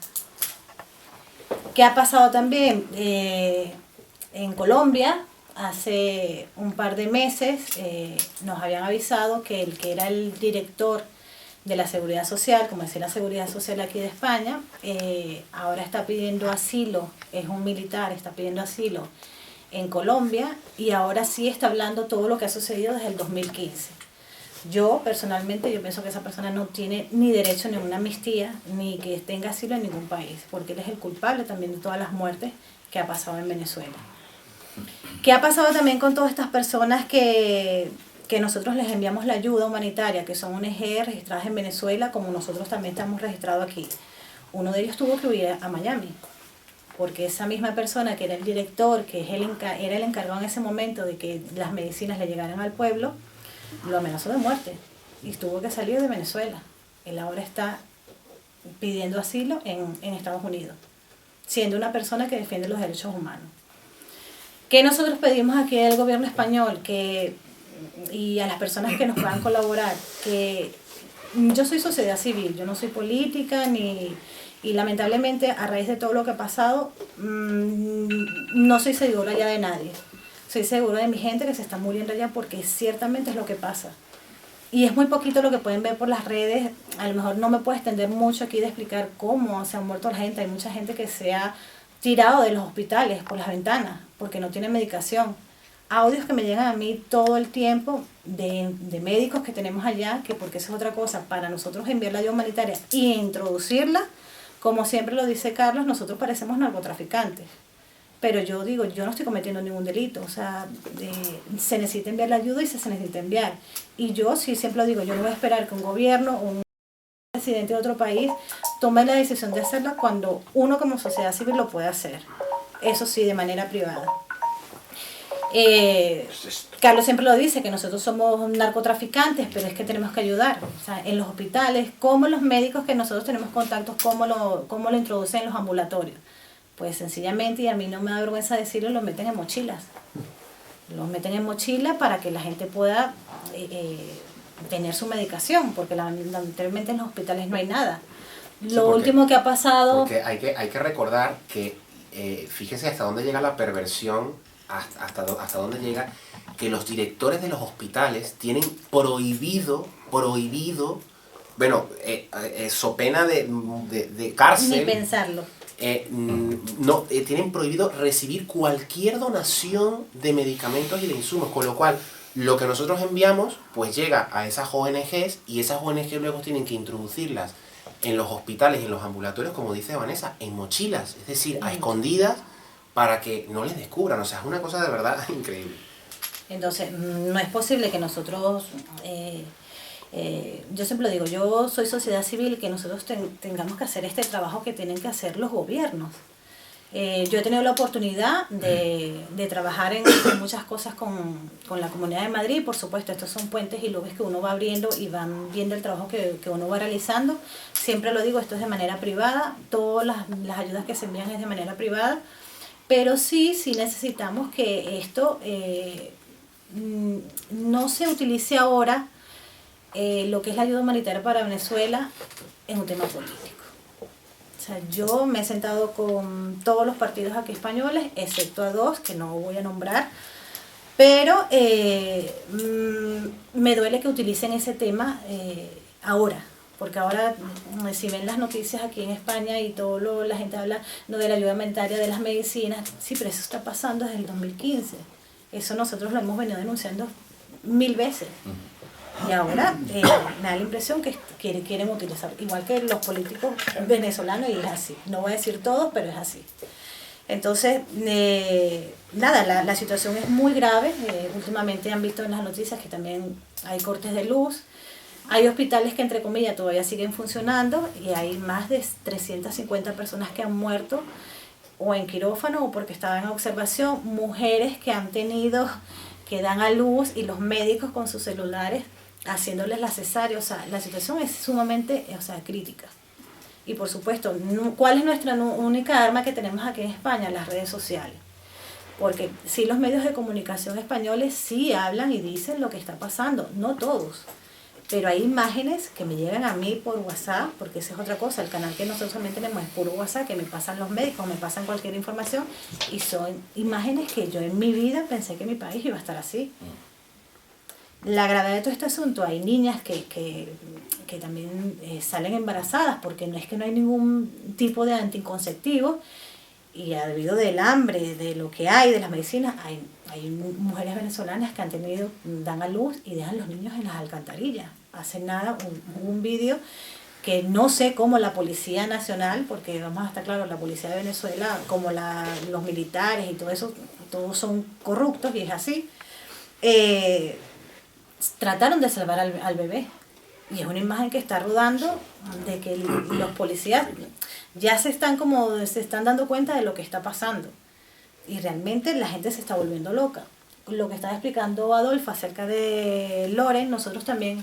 ¿Qué ha pasado también? En Colombia, hace un par de meses, nos habían avisado que el que era el director de la Seguridad Social, como decía la Seguridad Social aquí de España, ahora está pidiendo asilo, es un militar, está pidiendo asilo en Colombia y ahora sí está hablando todo lo que ha sucedido desde el 2015. Yo personalmente pienso que esa persona no tiene ni derecho ni a una amnistía ni que tenga asilo en ningún país, porque él es el culpable también de todas las muertes que ha pasado en Venezuela. ¿Qué ha pasado también con todas estas personas que nosotros les enviamos la ayuda humanitaria, que son ONG registradas en Venezuela, como nosotros también estamos registrados aquí? Uno de ellos tuvo que huir a Miami, porque esa misma persona que era el director, que era el encargado en ese momento de que las medicinas le llegaran al pueblo, lo amenazó de muerte y tuvo que salir de Venezuela. Él ahora está pidiendo asilo en Estados Unidos, siendo una persona que defiende los derechos humanos. ¿Qué nosotros pedimos aquí al gobierno español y a las personas que nos puedan colaborar? Que yo soy sociedad civil, yo no soy política y lamentablemente a raíz de todo lo que ha pasado no soy segura ya de nadie. Soy segura de mi gente que se está muriendo allá porque ciertamente es lo que pasa. Y es muy poquito lo que pueden ver por las redes. A lo mejor no me puedo extender mucho aquí de explicar cómo se ha muerto la gente. Hay mucha gente que se ha tirado de los hospitales por las ventanas porque no tiene medicación. Audios que me llegan a mí todo el tiempo de médicos que tenemos allá, que porque eso es otra cosa, para nosotros enviar la ayuda humanitaria y introducirla, como siempre lo dice Carlos, nosotros parecemos narcotraficantes. Pero yo digo, yo no estoy cometiendo ningún delito, o sea, se necesita enviar la ayuda y se necesita enviar. Y yo sí siempre lo digo, yo no voy a esperar que un gobierno o un presidente de otro país tome la decisión de hacerla cuando uno como sociedad civil lo puede hacer. Eso sí, de manera privada. Carlos siempre lo dice, que nosotros somos narcotraficantes, pero es que tenemos que ayudar. O sea, en los hospitales, como los médicos que nosotros tenemos contactos, cómo lo introducen en los ambulatorios. Pues sencillamente, y a mí no me da vergüenza decirlo, los meten en mochilas. Los meten en mochila para que la gente pueda tener su medicación, porque lamentablemente en los hospitales no hay nada. Lo último que ha pasado... Porque hay que recordar que, fíjese hasta dónde llega la perversión, hasta dónde llega, que los directores de los hospitales tienen prohibido, bueno, so pena de cárcel... Ni pensarlo. Tienen prohibido recibir cualquier donación de medicamentos y de insumos, con lo cual lo que nosotros enviamos pues llega a esas ONGs y esas ONGs luego tienen que introducirlas en los hospitales y en los ambulatorios, como dice Vanessa, en mochilas, es decir, a escondidas para que no les descubran. O sea, es una cosa de verdad increíble. Entonces, no es posible que nosotros... yo siempre lo digo, yo soy sociedad civil, que nosotros tengamos que hacer este trabajo que tienen que hacer los gobiernos. Yo he tenido la oportunidad de trabajar en muchas cosas con la Comunidad de Madrid. Por supuesto, estos son puentes y lugares que uno va abriendo y van viendo el trabajo que uno va realizando. Siempre lo digo, esto es de manera privada, todas las ayudas que se envían es de manera privada, pero sí necesitamos que esto no se utilice ahora, lo que es la ayuda humanitaria para Venezuela, en un tema político. O sea, yo me he sentado con todos los partidos aquí españoles, excepto a 2 que no voy a nombrar, pero me duele que utilicen ese tema ahora, porque ahora si ven las noticias aquí en España y la gente habla de la ayuda humanitaria, de las medicinas, sí, pero eso está pasando desde el 2015. Eso nosotros lo hemos venido denunciando 1000 veces. Y ahora me da la impresión que quieren utilizar, igual que los políticos venezolanos, y es así. No voy a decir todos, pero es así. Entonces, nada, la situación es muy grave. Últimamente han visto en las noticias que también hay cortes de luz. Hay hospitales que, entre comillas, todavía siguen funcionando y hay más de 350 personas que han muerto o en quirófano o porque estaban en observación, mujeres que han tenido, que dan a luz y los médicos con sus celulares haciéndoles la cesárea. O sea, la situación es sumamente, crítica. Y por supuesto, ¿cuál es nuestra única arma que tenemos aquí en España? Las redes sociales. Porque sí, los medios de comunicación españoles sí hablan y dicen lo que está pasando, no todos. Pero hay imágenes que me llegan a mí por WhatsApp, porque esa es otra cosa, el canal que nosotros también tenemos es puro WhatsApp, que me pasan los médicos, me pasan cualquier información, y son imágenes que yo en mi vida pensé que mi país iba a estar así. La gravedad de todo este asunto, hay niñas que también salen embarazadas, porque no es que no hay ningún tipo de anticonceptivo, y debido del hambre, de lo que hay, de las medicinas, hay mujeres venezolanas que dan a luz y dejan los niños en las alcantarillas. Hace nada hubo un vídeo que no sé cómo la Policía Nacional, porque vamos a estar claros, la Policía de Venezuela, como los militares y todo eso, todos son corruptos y es así, trataron de salvar al bebé. Y es una imagen que está rodando de que los policías ya se están dando cuenta de lo que está pasando. Y realmente la gente se está volviendo loca. Lo que estaba explicando Adolfo acerca de Loren, nosotros también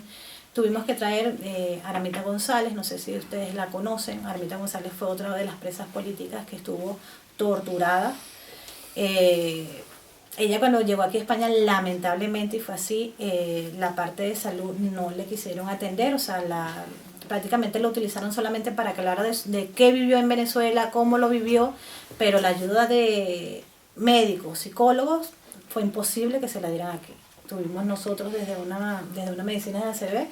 tuvimos que traer a Aramita González, no sé si ustedes la conocen. Aramita González fue otra de las presas políticas que estuvo torturada. Ella cuando llegó aquí a España, lamentablemente, y fue así, la parte de salud no le quisieron atender, o sea, prácticamente lo utilizaron solamente para que hablara de qué vivió en Venezuela, cómo lo vivió, pero la ayuda de médicos, psicólogos, fue imposible que se la dieran aquí. Tuvimos nosotros desde una medicina de ACB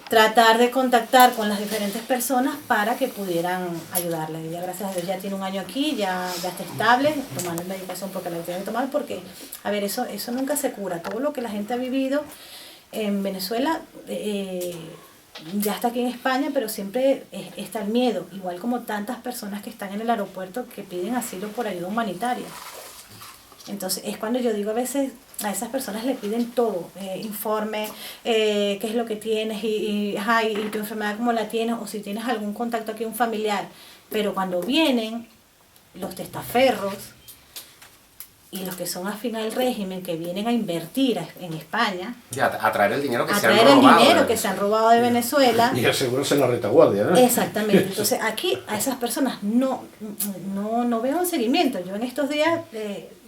tratar de contactar con las diferentes personas para que pudieran ayudarla. Ella, gracias a Dios, ya tiene un año aquí, ya está estable, tomando medicación porque la tiene que tomar, porque, a ver, eso nunca se cura. Todo lo que la gente ha vivido en Venezuela ya está aquí en España, pero siempre está el miedo, igual como tantas personas que están en el aeropuerto que piden asilo por ayuda humanitaria. Entonces es cuando yo digo, a veces a esas personas le piden todo, informe, qué es lo que tienes y tu enfermedad cómo la tienes, o si tienes algún contacto aquí, un familiar. Pero cuando vienen los testaferros y los que son afín al régimen, que vienen a invertir en España, a traer el dinero que se han robado de Venezuela, y asegurarse en la retaguardia, ¿no? Exactamente. Entonces aquí a esas personas no veo un seguimiento. Yo en estos días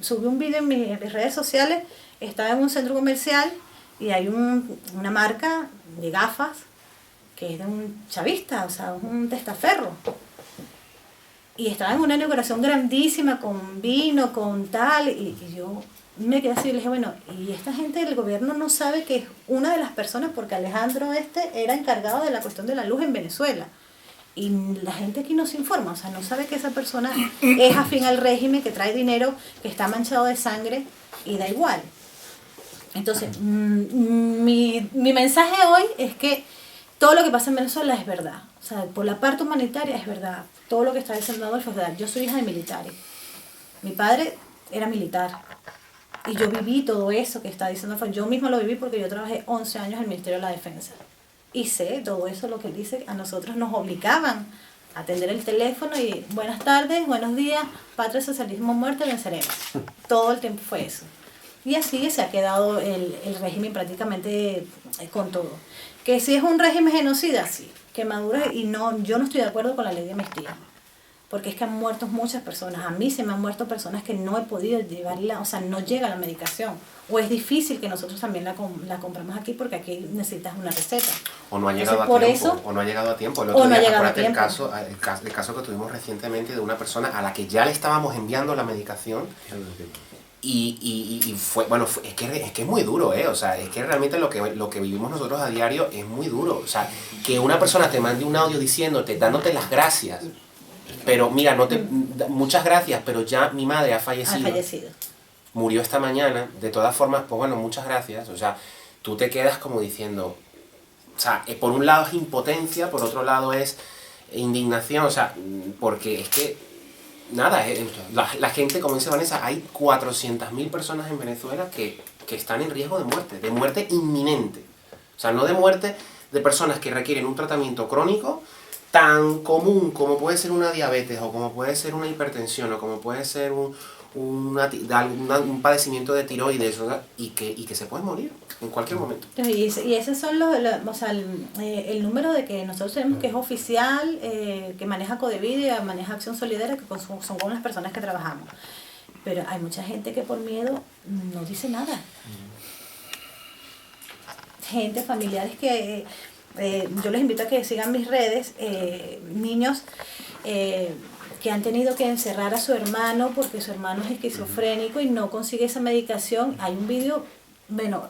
subí un video en mis redes sociales, estaba en un centro comercial y hay una marca de gafas que es de un chavista, o sea, un testaferro. Y estaba en una inauguración grandísima con vino, con tal, y yo me quedé así y le dije, bueno, y esta gente del gobierno no sabe que es una de las personas, porque Alejandro era encargado de la cuestión de la luz en Venezuela. Y la gente aquí no se informa, o sea, no sabe que esa persona es afín al régimen, que trae dinero, que está manchado de sangre, y da igual. Entonces, mi mensaje hoy es que todo lo que pasa en Venezuela es verdad. O sea, por la parte humanitaria es verdad. Todo lo que está diciendo Adolfo es verdad. Yo soy hija de militares. Mi padre era militar. Y yo viví todo eso que está diciendo Adolfo. Yo misma lo viví porque yo trabajé 11 años en el Ministerio de la Defensa. Y sé todo eso, lo que él dice. A nosotros nos obligaban a atender el teléfono y buenas tardes, buenos días, patria, socialismo, muerte, venceremos. Todo el tiempo fue eso. Y así se ha quedado el régimen prácticamente con todo. Que si es un régimen genocida, sí. Que Maduro, yo no estoy de acuerdo con la ley de amnistía, porque es que han muerto muchas personas. A mí se me han muerto personas que no he podido llevarla, o sea, no llega la medicación, o es difícil que nosotros también la compramos aquí, porque aquí necesitas una receta. O no ha llegado a tiempo. El otro día, acuérdate el caso que tuvimos recientemente de una persona a la que ya le estábamos enviando la medicación. Y fue, bueno, es que es muy duro, o sea, es que realmente lo que vivimos nosotros a diario es muy duro. O sea, que una persona te mande un audio dándote las gracias, pero mira, muchas gracias, pero ya mi madre ha fallecido. Murió esta mañana, de todas formas, pues bueno, muchas gracias. O sea, tú te quedas como diciendo, o sea, por un lado es impotencia, por otro lado es indignación, o sea, porque es que, nada, la gente, como dice Vanessa, hay 400.000 personas en Venezuela que están en riesgo de muerte inminente. O sea, no de muerte de personas que requieren un tratamiento crónico tan común como puede ser una diabetes, o como puede ser una hipertensión, o como puede ser un padecimiento de tiroides, y que se puede morir en cualquier momento. Y esos son o sea, el número de que nosotros tenemos, que es oficial, que maneja Codevid y maneja Acción Solidaria, que son con las personas que trabajamos. Pero hay mucha gente que por miedo no dice nada. Gente, familiares que... yo les invito a que sigan mis redes, niños que han tenido que encerrar a su hermano porque su hermano es esquizofrénico y no consigue esa medicación. Hay un vídeo, bueno,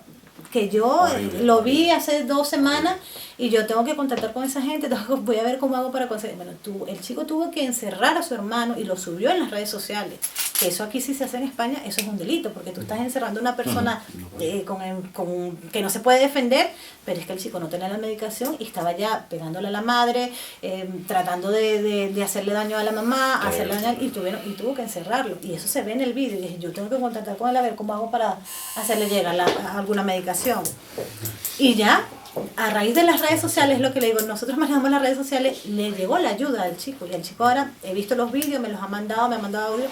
que yo lo vi hace 2 semanas y yo tengo que contactar con esa gente, voy a ver cómo hago para conseguir. Bueno, el chico tuvo que encerrar a su hermano y lo subió en las redes sociales. Que eso aquí sí se hace en España, eso es un delito, porque tú estás encerrando a una persona que no se puede defender, pero es que el chico no tenía la medicación y estaba ya pegándole a la madre, tratando de hacerle daño a la mamá, hacerle daño, y tuvo que encerrarlo. Y eso se ve en el vídeo. Y dije, yo tengo que contactar con él a ver cómo hago para hacerle llegar alguna medicación. Y ya, a raíz de las redes sociales, lo que le digo, nosotros manejamos las redes sociales, le llegó la ayuda al chico. Y el chico ahora, he visto los vídeos, me ha mandado audio,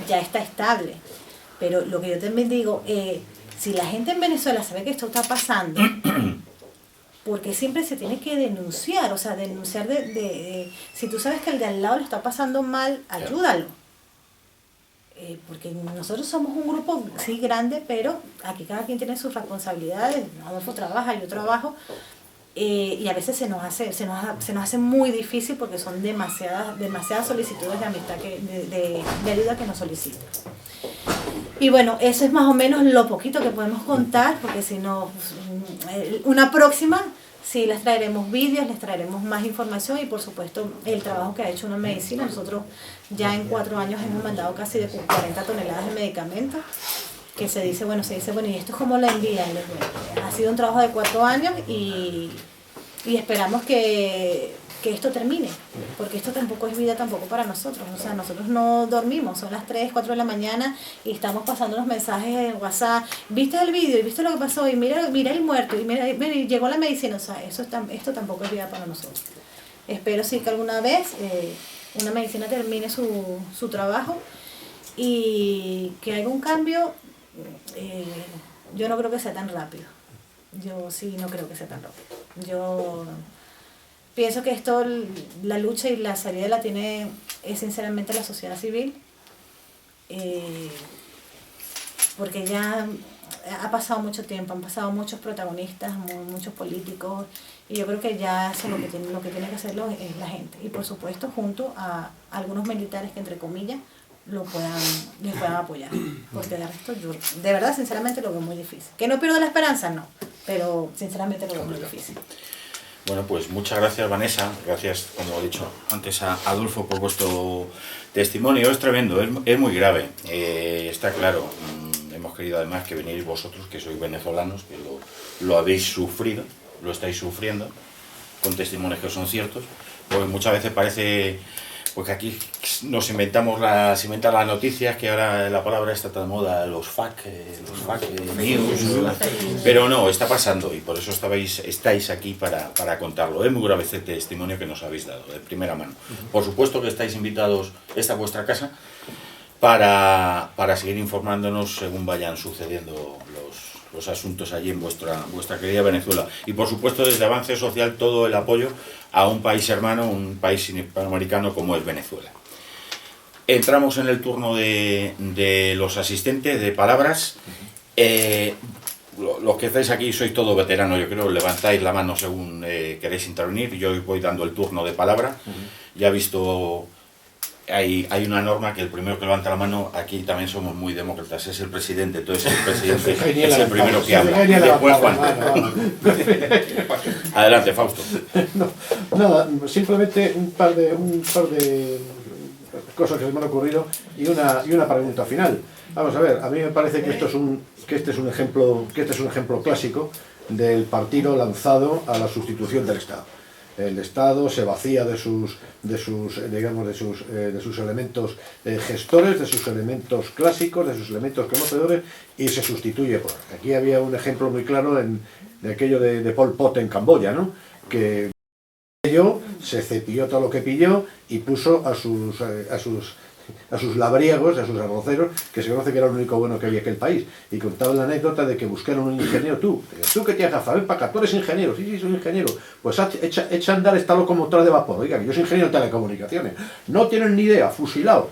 ya está estable. Pero lo que yo también digo, si la gente en Venezuela sabe que esto está pasando, porque siempre se tiene que denunciar, o sea, denunciar si tú sabes que el de al lado lo está pasando mal, ayúdalo. Porque nosotros somos un grupo, sí, grande, pero aquí cada quien tiene sus responsabilidades. Adolfo trabaja, yo trabajo, y a veces se nos hace muy difícil porque son demasiadas solicitudes de amistad, de ayuda que nos solicitan. Y bueno, eso es más o menos lo poquito que podemos contar, porque si no, una próxima sí les traeremos vídeos, les traeremos más información y por supuesto el trabajo que ha hecho Una Medicina. Nosotros ya en 4 años hemos mandado casi de 40 toneladas de medicamentos, que se dice, bueno, ¿y esto es cómo la envían? Ha sido un trabajo de 4 años y esperamos que esto termine, porque esto tampoco es vida tampoco para nosotros. O sea, nosotros no dormimos, son las 3, 4 de la mañana y estamos pasando los mensajes en WhatsApp, viste el vídeo y viste lo que pasó y mira el muerto y mira, llegó la medicina. O sea, esto tampoco es vida para nosotros. Espero sí que alguna vez Una Medicina termine su trabajo y que haya un cambio. Yo no creo que sea tan rápido. Yo sí no creo que sea tan rápido. Yo pienso que esto, la lucha y la salida la tiene sinceramente la sociedad civil, porque ya ha pasado mucho tiempo, han pasado muchos protagonistas, muchos políticos, y yo creo que ya eso lo que tiene que hacerlo es la gente, y por supuesto junto a algunos militares que entre comillas les puedan apoyar, porque de resto yo de verdad sinceramente lo veo muy difícil. Que no pierdo la esperanza, no, pero sinceramente lo veo muy difícil. Bueno, pues muchas gracias, Vanessa, gracias, como he dicho antes, a Adolfo por vuestro testimonio. Es tremendo, es muy grave, está claro. Hemos querido además que venís vosotros, que sois venezolanos, que lo habéis sufrido, lo estáis sufriendo, con testimonios que son ciertos, porque muchas veces parece pues que aquí nos inventan las noticias, que ahora la palabra está tan de moda, los fake news, pero no, está pasando y por eso estáis aquí para contarlo. Es muy grave este testimonio que nos habéis dado, de primera mano. Por supuesto que estáis invitados, esta es vuestra casa, para seguir informándonos según vayan sucediendo los asuntos allí en vuestra querida Venezuela. Y por supuesto desde Avance Social todo el apoyo a un país hermano, un país hispanoamericano como es Venezuela. Entramos en el turno de los asistentes de palabras. Los que estáis aquí sois todos veteranos, yo creo, levantáis la mano según queréis intervenir. Yo os voy dando el turno de palabra. Ya he visto... Hay una norma que el primero que levanta la mano, aquí también somos muy demócratas, es el presidente, entonces el presidente es el primero que habla. Después Juan. Adelante, Fausto. No, nada, simplemente un par de cosas que se me han ocurrido y una pregunta final. Vamos a ver, a mí me parece que este es un ejemplo clásico del partido lanzado a la sustitución del Estado. El Estado se vacía de sus elementos gestores, de sus elementos clásicos, de sus elementos conocedores, y se sustituye por... Aquí había un ejemplo muy claro de aquello de Pol Pot en Camboya, ¿no? Que se cepilló todo lo que pilló y puso a sus labriegos, a sus arroceros, que se conoce que era lo único bueno que había en aquel país. Y contaba la anécdota de que buscaron un ingeniero. Tú que tienes gafas, ven para acá, tú eres ingeniero. Sí, soy ingeniero. Pues echa a andar esta locomotora de vapor. Oiga, que yo soy ingeniero de telecomunicaciones. No tienen ni idea, fusilado.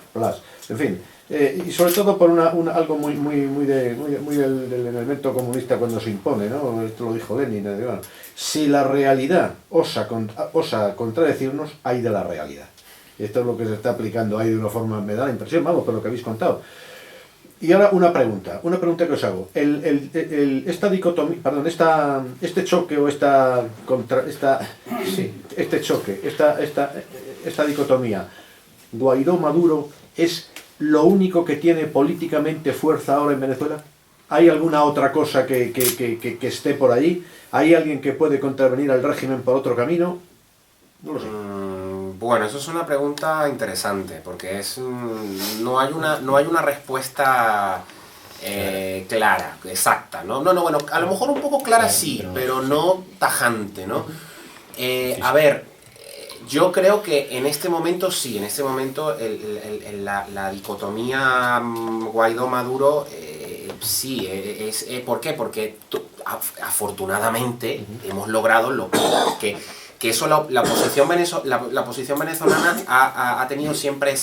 En fin. Y sobre todo por algo muy del elemento comunista cuando se impone, ¿no? Esto lo dijo Lenin. Bueno, si la realidad osa contradecirnos, hay de la realidad. Esto es lo que se está aplicando ahí de una forma, me da la impresión, vamos, por lo que habéis contado. Y ahora una pregunta que os hago. Esta dicotomía, perdón, este choque o esta dicotomía, Guaidó-Maduro, ¿es lo único que tiene políticamente fuerza ahora en Venezuela? ¿Hay alguna otra cosa que esté por allí? ¿Hay alguien que puede contravenir al régimen por otro camino? No lo sé. Bueno, eso es una pregunta interesante, porque no hay una respuesta clara, exacta, ¿no? Bueno, a lo mejor un poco clara sí, pero no tajante, ¿no? A ver, yo creo que en este momento sí, en este momento la dicotomía Guaidó-Maduro sí, ¿por qué? Porque afortunadamente hemos logrado lo que eso la posición venezolana ha tenido siempre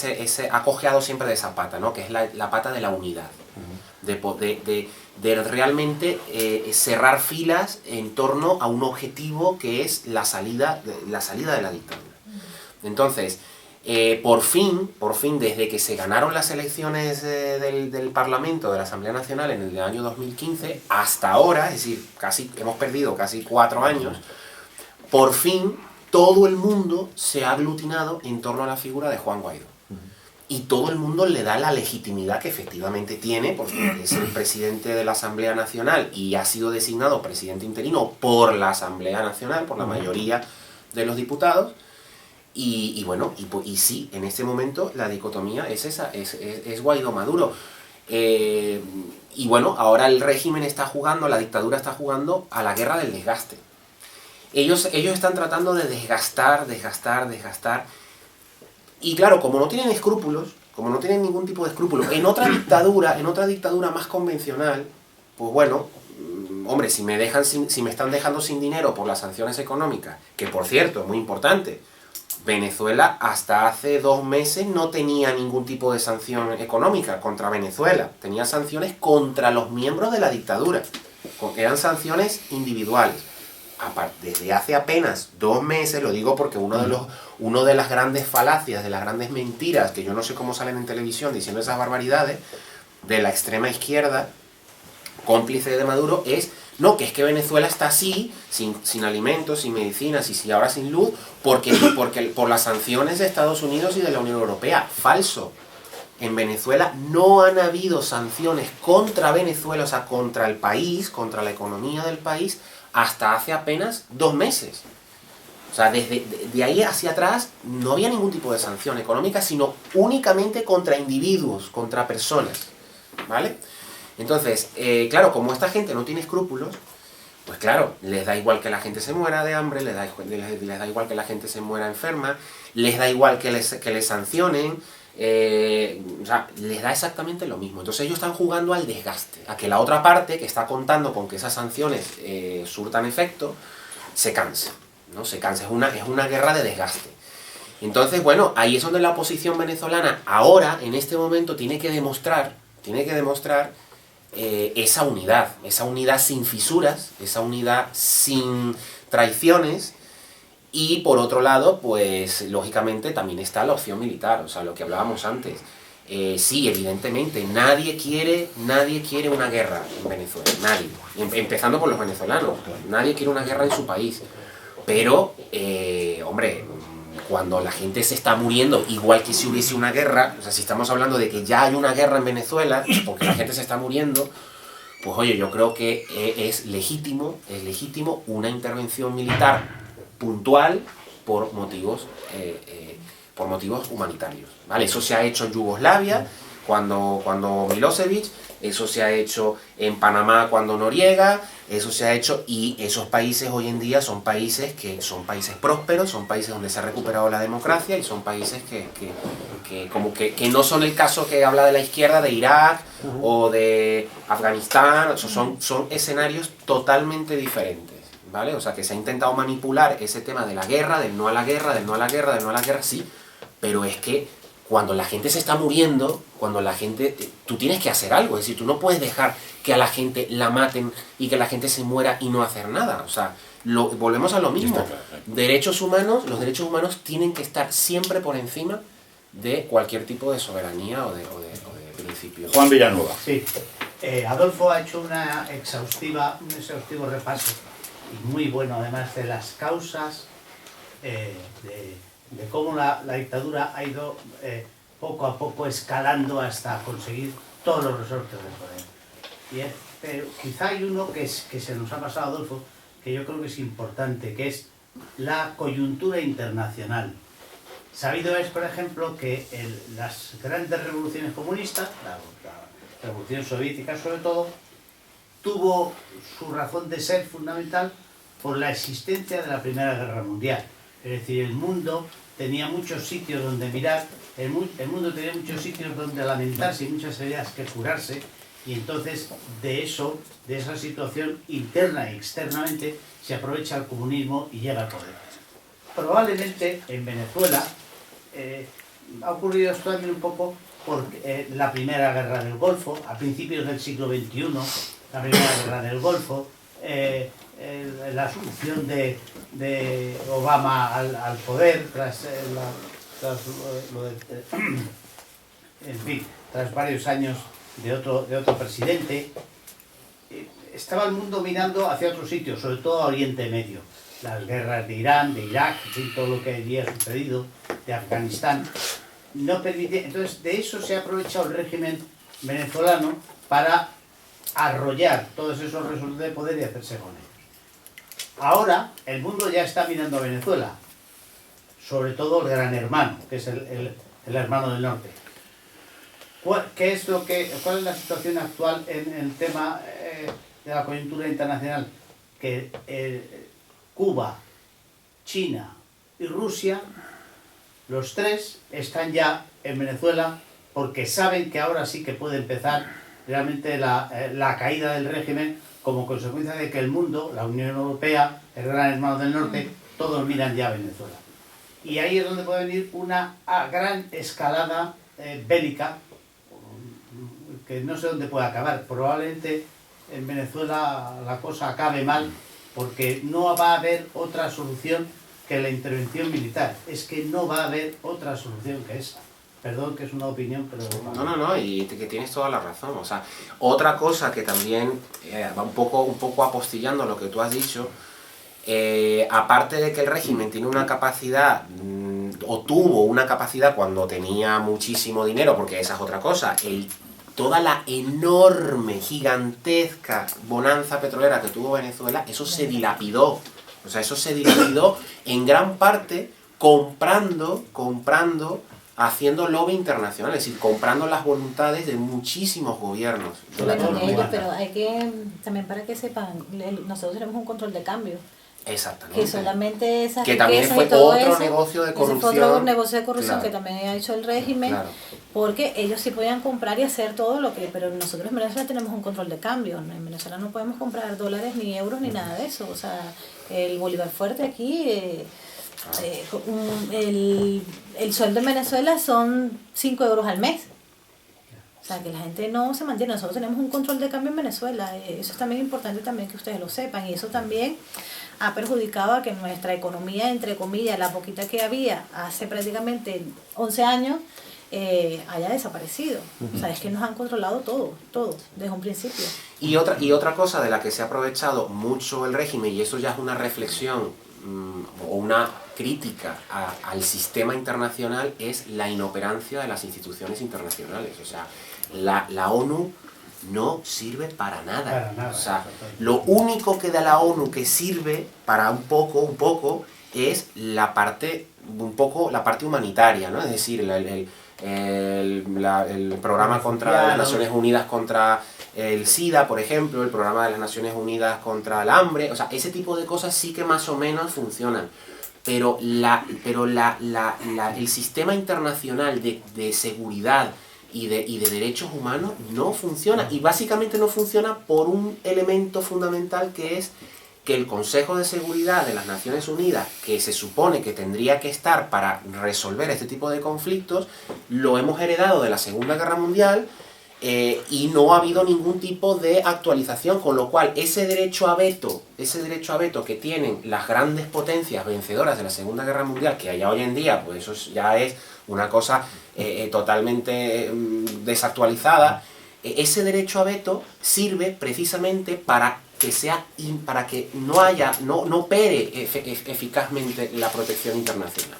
ha cojeado siempre de esa pata, ¿no? Que es la pata de la unidad, de realmente cerrar filas en torno a un objetivo que es la salida de la dictadura. Entonces, por fin, desde que se ganaron las elecciones del Parlamento, de la Asamblea Nacional en el año 2015, hasta ahora, es decir, hemos perdido casi 4 años, por fin todo el mundo se ha aglutinado en torno a la figura de Juan Guaidó. Y todo el mundo le da la legitimidad que efectivamente tiene, porque es el presidente de la Asamblea Nacional y ha sido designado presidente interino por la Asamblea Nacional, por la mayoría de los diputados. Y bueno, y sí, en este momento la dicotomía es esa, es Guaidó-Maduro. Y bueno, ahora el régimen está jugando, la dictadura está jugando a la guerra del desgaste. Ellos están tratando de desgastar. Y claro, como no tienen escrúpulos, como no tienen ningún tipo de escrúpulos, en otra dictadura más convencional, pues bueno, hombre, si me están dejando sin dinero por las sanciones económicas, que por cierto, es muy importante, Venezuela hasta hace 2 meses no tenía ningún tipo de sanción económica contra Venezuela, tenía sanciones contra los miembros de la dictadura, eran sanciones individuales. Desde hace apenas 2 meses, lo digo porque uno de las grandes falacias, de las grandes mentiras, que yo no sé cómo salen en televisión diciendo esas barbaridades, de la extrema izquierda, cómplice de Maduro, es que Venezuela está así, sin alimentos, sin medicinas y ahora sin luz, porque por las sanciones de Estados Unidos y de la Unión Europea. Falso. En Venezuela no han habido sanciones contra Venezuela, o sea, contra el país, contra la economía del país, hasta hace apenas 2 meses. O sea, de ahí hacia atrás no había ningún tipo de sanción económica, sino únicamente contra individuos, contra personas, ¿vale? Entonces, claro, como esta gente no tiene escrúpulos, pues claro, les da igual que la gente se muera de hambre, les da igual que la gente se muera enferma, les da igual que les sancionen, o sea, les da exactamente lo mismo. Entonces ellos están jugando al desgaste, a que la otra parte, que está contando con que esas sanciones surtan efecto, se canse, ¿no? Se canse, es una guerra de desgaste. Entonces, bueno, ahí es donde la oposición venezolana ahora, en este momento, tiene que demostrar esa unidad sin fisuras, esa unidad sin traiciones. Y por otro lado, pues lógicamente también está la opción militar, o sea, lo que hablábamos antes. Sí, evidentemente, nadie quiere una guerra en Venezuela, nadie. Empezando por los venezolanos, nadie quiere una guerra en su país. Pero, hombre, cuando la gente se está muriendo, igual que si hubiese una guerra, o sea, si estamos hablando de que ya hay una guerra en Venezuela, porque la gente se está muriendo, pues oye, yo creo que es legítimo una intervención militar puntual por motivos humanitarios, ¿vale? Eso se ha hecho en Yugoslavia cuando Milosevic, eso se ha hecho en Panamá cuando Noriega, eso se ha hecho, y esos países hoy en día son países prósperos, son países donde se ha recuperado la democracia y son países que no son el caso que habla de la izquierda de Irak o de Afganistán. Son escenarios totalmente diferentes, ¿vale? O sea, que se ha intentado manipular ese tema de la guerra, del no a la guerra, del no a la guerra, del no a la guerra, sí, pero es que cuando la gente se está muriendo, tú tienes que hacer algo. Es decir, tú no puedes dejar que a la gente la maten y que la gente se muera y no hacer nada. O sea, volvemos a lo mismo. Claro. Los derechos humanos tienen que estar siempre por encima de cualquier tipo de soberanía o de principio. Juan Villanueva. Sí, Adolfo ha hecho un exhaustivo repaso, y muy bueno además, de las causas de cómo la dictadura ha ido poco a poco escalando hasta conseguir todos los resortes del poder. Pero quizá hay uno que se nos ha pasado, Adolfo, que yo creo que es importante, que es la coyuntura internacional. Sabido es, por ejemplo, que las grandes revoluciones comunistas, la revolución soviética sobre todo, tuvo su razón de ser fundamental por la existencia de la Primera Guerra Mundial. Es decir, el mundo tenía muchos sitios donde mirar, el mundo tenía muchos sitios donde lamentarse y muchas heridas que curarse, y entonces de esa situación interna y externamente se aprovecha el comunismo y llega al poder. Probablemente en Venezuela ha ocurrido esto también un poco por la Primera Guerra del Golfo, a principios del siglo XXI, la Primera Guerra del Golfo, la asunción de Obama al poder tras varios años de otro presidente. Estaba el mundo mirando hacia otro sitio, sobre todo a Oriente Medio. Las guerras de Irán, de Irak, todo lo que allí ha sucedido, de Afganistán, no permitía. Entonces, de eso se ha aprovechado el régimen venezolano para arrollar todos esos resortes de poder y hacerse con ellos. Ahora, el mundo ya está mirando a Venezuela, sobre todo el gran hermano, que es el hermano del norte. ¿Cuál es la situación actual en el tema de la coyuntura internacional? Que Cuba, China y Rusia, los tres están ya en Venezuela porque saben que ahora sí que puede empezar realmente la caída del régimen, como consecuencia de que el mundo, la Unión Europea, el gran hermano del norte, todos miran ya a Venezuela. Y ahí es donde puede venir una gran escalada bélica, que no sé dónde puede acabar. Probablemente en Venezuela la cosa acabe mal, porque no va a haber otra solución que la intervención militar. Es que no va a haber otra solución que esa. Perdón, que es una opinión, pero... No, y que tienes toda la razón. O sea, otra cosa que también va un poco apostillando lo que tú has dicho, aparte de que el régimen tiene una capacidad, o tuvo una capacidad cuando tenía muchísimo dinero, porque esa es otra cosa, toda la enorme, gigantesca bonanza petrolera que tuvo Venezuela, eso se dilapidó. O sea, eso se dilapidó en gran parte comprando, haciendo lobby internacional, es decir, comprando las voluntades de muchísimos gobiernos. Bueno, pero hay que, también para que sepan, nosotros tenemos un control de cambio. Exactamente. Que solamente esas que también riquezas fue y todo otro eso, negocio de corrupción. Ese fue otro negocio de corrupción, Claro. que también ha hecho el régimen, Claro. porque ellos sí podían comprar y hacer todo lo que... Pero nosotros en Venezuela tenemos un control de cambio. En Venezuela no podemos comprar dólares, ni euros, ni nada de eso. O sea, el bolívar fuerte aquí... el sueldo en Venezuela son 5 euros al mes. O sea, que la gente no se mantiene. Nosotros tenemos un control de cambio en Venezuela. Eso es también importante también que ustedes lo sepan. Y eso también ha perjudicado a que nuestra economía, entre comillas, la poquita que había hace prácticamente 11 años, haya desaparecido. O sea, es que nos han controlado todo, desde un principio. Y otra cosa de la que se ha aprovechado mucho el régimen, y eso ya es una reflexión o una crítica al sistema internacional, es la inoperancia de las instituciones internacionales. O sea, la ONU no sirve para nada. Para nada, O sea, totalmente. lo único que da la ONU que sirve para un poco, es la parte, la parte humanitaria, ¿no? Es decir, el programa contra las Naciones Unidas contra el SIDA, por ejemplo, el programa de las Naciones Unidas contra el hambre, o sea, ese tipo de cosas sí que más o menos funcionan. Pero el sistema internacional de seguridad y de derechos humanos no funciona. Y básicamente no funciona por un elemento fundamental, que es que el Consejo de Seguridad de las Naciones Unidas, que se supone que tendría que estar para resolver este tipo de conflictos, lo hemos heredado de la Segunda Guerra Mundial, y no ha habido ningún tipo de actualización, con lo cual ese derecho a veto que tienen las grandes potencias vencedoras de la Segunda Guerra Mundial, que allá hoy en día, pues eso ya es una cosa totalmente desactualizada, ese derecho a veto sirve precisamente para que no opere eficazmente la protección internacional.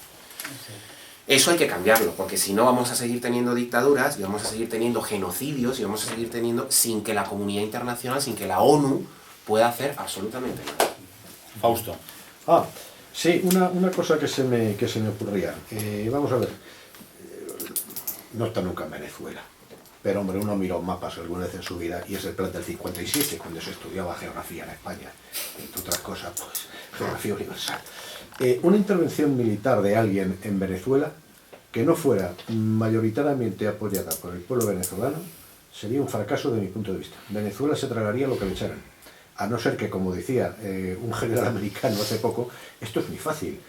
Eso hay que cambiarlo, porque si no vamos a seguir teniendo dictaduras, y vamos a seguir teniendo genocidios, y vamos a seguir teniendo, sin que la comunidad internacional, sin que la ONU pueda hacer absolutamente nada. Fausto. Sí, una cosa que se me ocurría. Vamos a ver. No está nunca en Venezuela. Pero, hombre, uno mira un mapas alguna vez en su vida, y es el plan del 57, cuando se estudiaba geografía en España. Entre otras cosas, pues, geografía universal. Una intervención militar de alguien en Venezuela que no fuera mayoritariamente apoyada por el pueblo venezolano sería un fracaso de mi punto de vista. Venezuela se tragaría lo que le echaran. A no ser que, como decía un general americano hace poco, esto es muy fácil.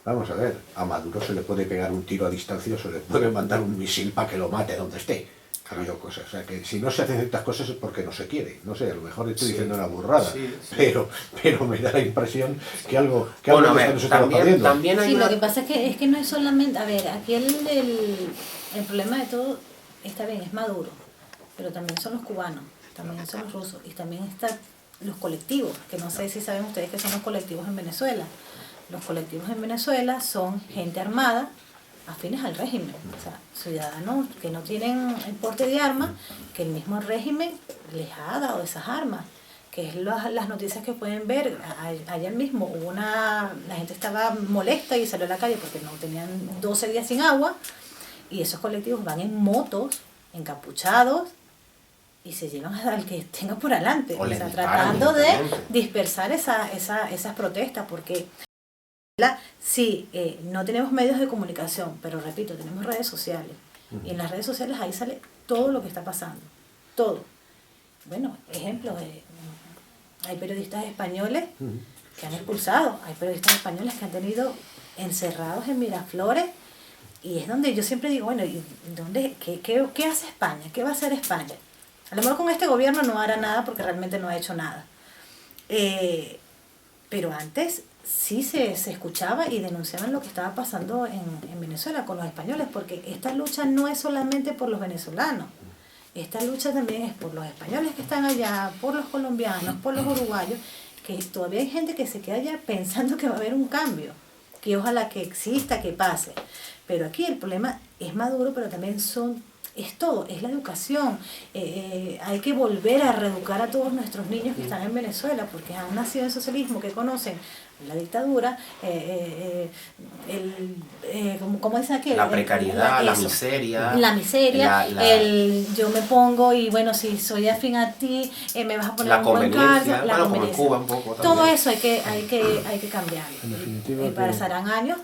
Vamos a ver, a Maduro se le puede pegar un tiro a distancia o se le puede mandar un misil para que lo mate donde esté. Ha habido cosas, o sea, que si no se hacen ciertas cosas es porque no se quiere. No sé, a lo mejor estoy diciendo una burrada, pero me da la impresión que algo Bueno, a de ver, esto se está perdiendo. también hay Sí, una... lo que pasa es que no es solamente, a ver, aquí el problema de todo, está bien, es Maduro, pero también son los cubanos, también son los rusos, y también están los colectivos, que no sé si saben ustedes qué son los colectivos en Venezuela. Los colectivos en Venezuela son gente armada, afines al régimen, o sea, ciudadanos que no tienen el porte de armas, que el mismo régimen les ha dado esas armas, que es las noticias que pueden ver. Ayer mismo la gente estaba molesta y salió a la calle porque no tenían 12 días sin agua, y esos colectivos van en motos, encapuchados, y se llevan al que tenga por adelante, O o les sea, disparan tratando de directamente. dispersar esas protestas, porque sí, no tenemos medios de comunicación, pero repito, tenemos redes sociales. Y en las redes sociales ahí sale todo lo que está pasando. Todo. Bueno, ejemplo, hay periodistas españoles que han expulsado, hay periodistas españoles que han tenido encerrados en Miraflores, y es donde yo siempre digo, bueno, ¿y qué hace España? ¿Qué va a hacer España? A lo mejor con este gobierno no hará nada porque realmente no ha hecho nada. Pero antes sí se escuchaba y denunciaban lo que estaba pasando en Venezuela con los españoles, porque esta lucha no es solamente por los venezolanos, esta lucha también es por los españoles que están allá, por los colombianos, por los uruguayos, que todavía hay gente que se queda ya pensando que va a haber un cambio, que ojalá que exista, que pase. Pero aquí el problema es Maduro, pero también es todo, es la educación. Hay que volver a reeducar a todos nuestros niños que están en Venezuela, porque han nacido en socialismo, que conocen la dictadura, ¿cómo dicen aquí? La precariedad, la miseria. La miseria, yo me pongo y bueno, si soy afín a ti, me vas a poner un buen cargo. La como en Cuba un poco también. Todo eso hay que cambiarlo. En definitiva, Y pasarán años,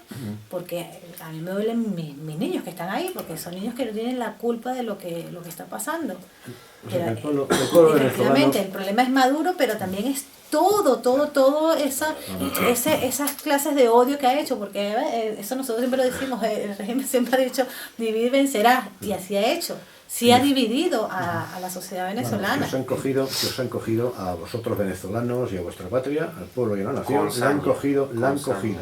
porque a mí me duelen mis niños que están ahí, porque son niños que no tienen la culpa de lo que está pasando. O sea, que el pueblo Efectivamente, venezolano- el problema es Maduro, pero también es todo esas clases de odio que ha hecho, porque eso nosotros siempre lo decimos, el régimen siempre ha dicho, divide y vencerás, y así ha hecho. Sí ha dividido a la sociedad venezolana. Bueno, que os han cogido a vosotros venezolanos y a vuestra patria, al pueblo y a la nación, Con la han sangre. cogido Con sangre.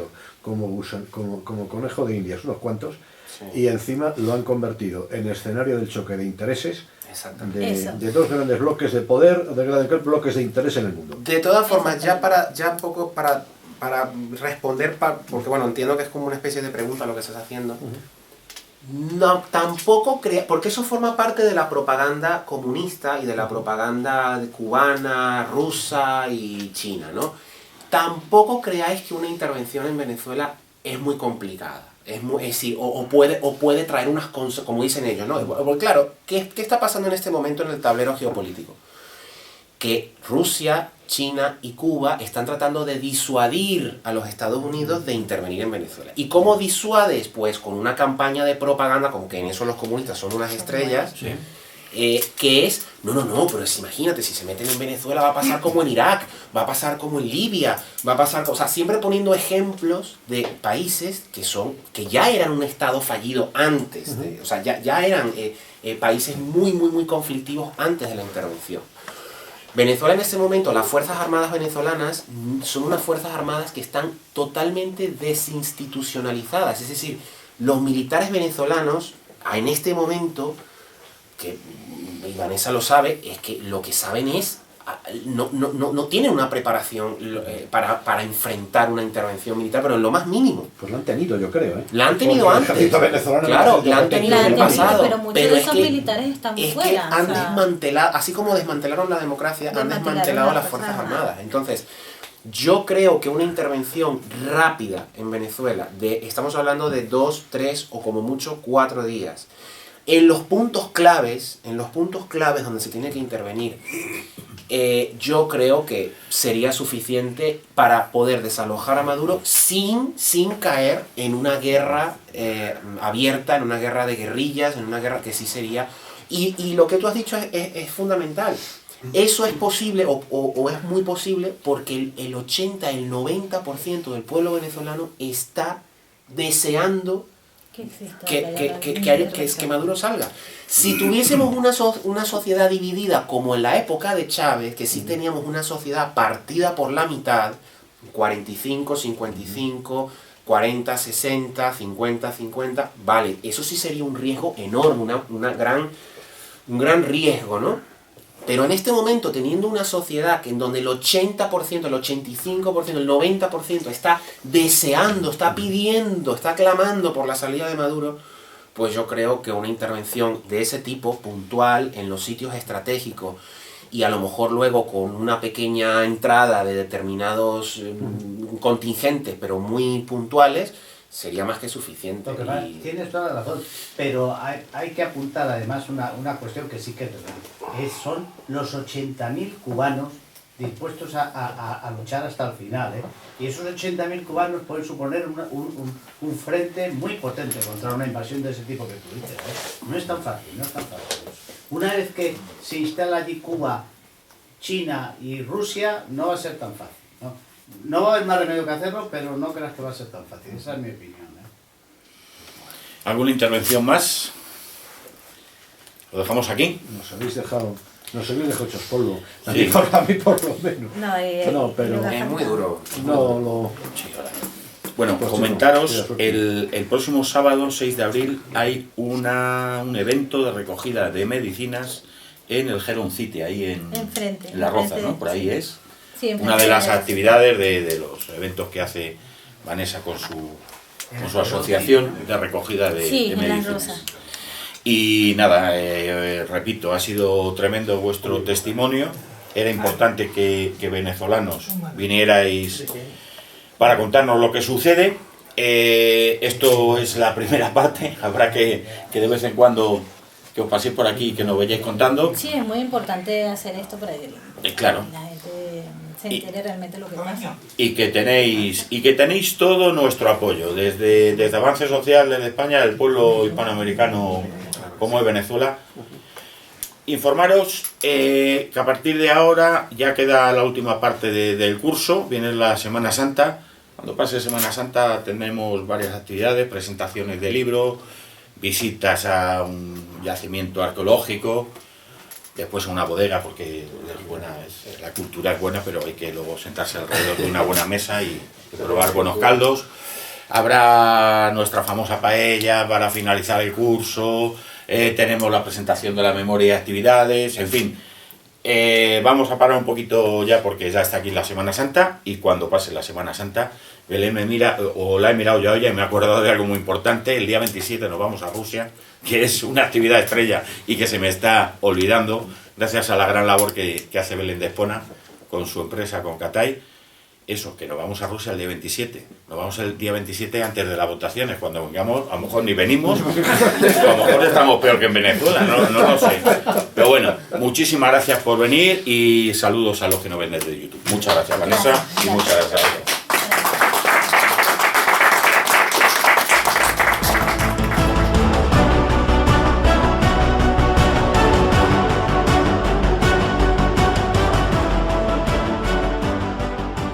como conejo de indias, unos cuantos, Sí. y encima lo han convertido en escenario del choque de intereses Exactamente. Eso. de dos grandes bloques de poder, de grandes bloques de interés en el mundo. De todas formas, ya un poco para responder, porque bueno, entiendo que es como una especie de pregunta lo que estás haciendo. No, tampoco crea, porque eso forma parte de la propaganda comunista y de la propaganda cubana, rusa y china, ¿no? Tampoco creáis que una intervención en Venezuela es muy complicada. Es decir, o puede traer unas consecuencias, como dicen ellos, ¿no? Porque claro, ¿qué está pasando en este momento en el tablero geopolítico? Que Rusia, China y Cuba están tratando de disuadir a los Estados Unidos de intervenir en Venezuela. ¿Y cómo disuades? Pues con una campaña de propaganda, como que en eso los comunistas son unas estrellas, Sí. que es, no, pero imagínate, si se meten en Venezuela va a pasar como en Irak, va a pasar como en Libia, va a pasar, o sea, siempre poniendo ejemplos de países que ya eran un estado fallido antes, o sea, ya eran países muy conflictivos antes de la intervención. Venezuela en este momento, las Fuerzas Armadas venezolanas son unas Fuerzas Armadas que están totalmente desinstitucionalizadas, es decir, los militares venezolanos en este momento, que y Vanessa lo sabe, es que lo que saben es, no tienen una preparación para enfrentar una intervención militar, pero en lo más mínimo. Pues lo han tenido, yo creo, ¿eh? La han tenido Porque antes. el ejército venezolano Claro, no la han tenido en el pasado. pero muchos de esos militares están es fuera. que han o sea, desmantelado, así como desmantelaron la democracia, han Desmantelaron desmantelado las las Fuerzas Fuerzas Armadas. Armadas. Entonces, yo creo que una intervención rápida en Venezuela, estamos hablando de 2, 3 o como mucho 4 días, en los puntos claves donde se tiene que intervenir, yo creo que sería suficiente para poder desalojar a Maduro sin caer en una guerra abierta, en una guerra de guerrillas, en una guerra que sí sería... Y lo que tú has dicho es fundamental. Eso es posible o es muy posible porque el 80, el 90% del pueblo venezolano está deseando que Maduro salga. Si tuviésemos una sociedad dividida como en la época de Chávez, que sí teníamos una sociedad partida por la mitad, 45, 55, 40, 60, 50, 50, vale, eso sí sería un riesgo enorme, un gran riesgo, ¿no? Pero en este momento, teniendo una sociedad en donde el 80%, el 85%, el 90% está deseando, está pidiendo, está clamando por la salida de Maduro, pues yo creo que una intervención de ese tipo, puntual, en los sitios estratégicos, y a lo mejor luego con una pequeña entrada de determinados contingentes, pero muy puntuales, sería más que suficiente. Tienes toda la razón, pero hay que apuntar además una cuestión que sí que es real. Son los 80.000 cubanos dispuestos a luchar hasta el final, ¿eh? Y esos 80.000 cubanos pueden suponer un frente muy potente contra una invasión de ese tipo que tú dices, ¿eh? No es tan fácil. Una vez que se instala allí Cuba, China y Rusia, no va a ser tan fácil, ¿no? No va a haber más remedio que hacerlo, pero no creas que va a ser tan fácil. Esa es mi opinión, ¿eh? ¿Alguna intervención más? ¿Lo dejamos aquí? Nos habéis dejado hechos polvo. A Sí. mí por lo menos. No, pero Es muy duro. Bueno, Pues comentaros, sí, el próximo sábado 6 de abril hay un evento de recogida de medicinas en el Heron City, ahí Enfrente, en La Roza, enfrente, ¿no? Por ahí sí. es. Sí, Una de las actividades de los eventos que hace Vanessa con su asociación de recogida de Sí, en Las medicinas. Rosas. Y nada, repito, ha sido tremendo vuestro testimonio. Era importante que venezolanos vinierais para contarnos lo que sucede. Esto es la primera parte. Habrá que de vez en cuando que os paséis por aquí y que nos vayáis contando. Sí, es muy importante hacer esto para que Claro. la gente se entere realmente lo que pasa. Y que tenéis todo nuestro apoyo, desde Avance Social desde España, el pueblo hispanoamericano como es Venezuela. Informaros que a partir de ahora ya queda la última parte del curso, viene la Semana Santa. Cuando pase Semana Santa tendremos varias actividades, presentaciones de libros, visitas a un yacimiento arqueológico, después a una bodega, porque es buena, la cultura es buena, pero hay que luego sentarse alrededor de una buena mesa y probar buenos caldos. Habrá nuestra famosa paella para finalizar el curso, tenemos la presentación de la memoria y actividades, en fin. vamos a parar un poquito ya porque ya está aquí la Semana Santa y cuando pase la Semana Santa, Belén me mira, o la he mirado yo a ella y me he acordado de algo muy importante. El día 27 nos vamos a Rusia, que es una actividad estrella y que se me está olvidando, gracias a la gran labor que hace Belén de Espona con su empresa, con Catay. Eso, que nos vamos a Rusia el día 27. Nos vamos el día 27 antes de las votaciones. Cuando vengamos, a lo mejor ni venimos, o a lo mejor estamos peor que en Venezuela, no lo sé. Pero bueno, muchísimas gracias por venir y saludos a los que nos ven desde YouTube. Muchas gracias, Vanessa, y muchas gracias a todos.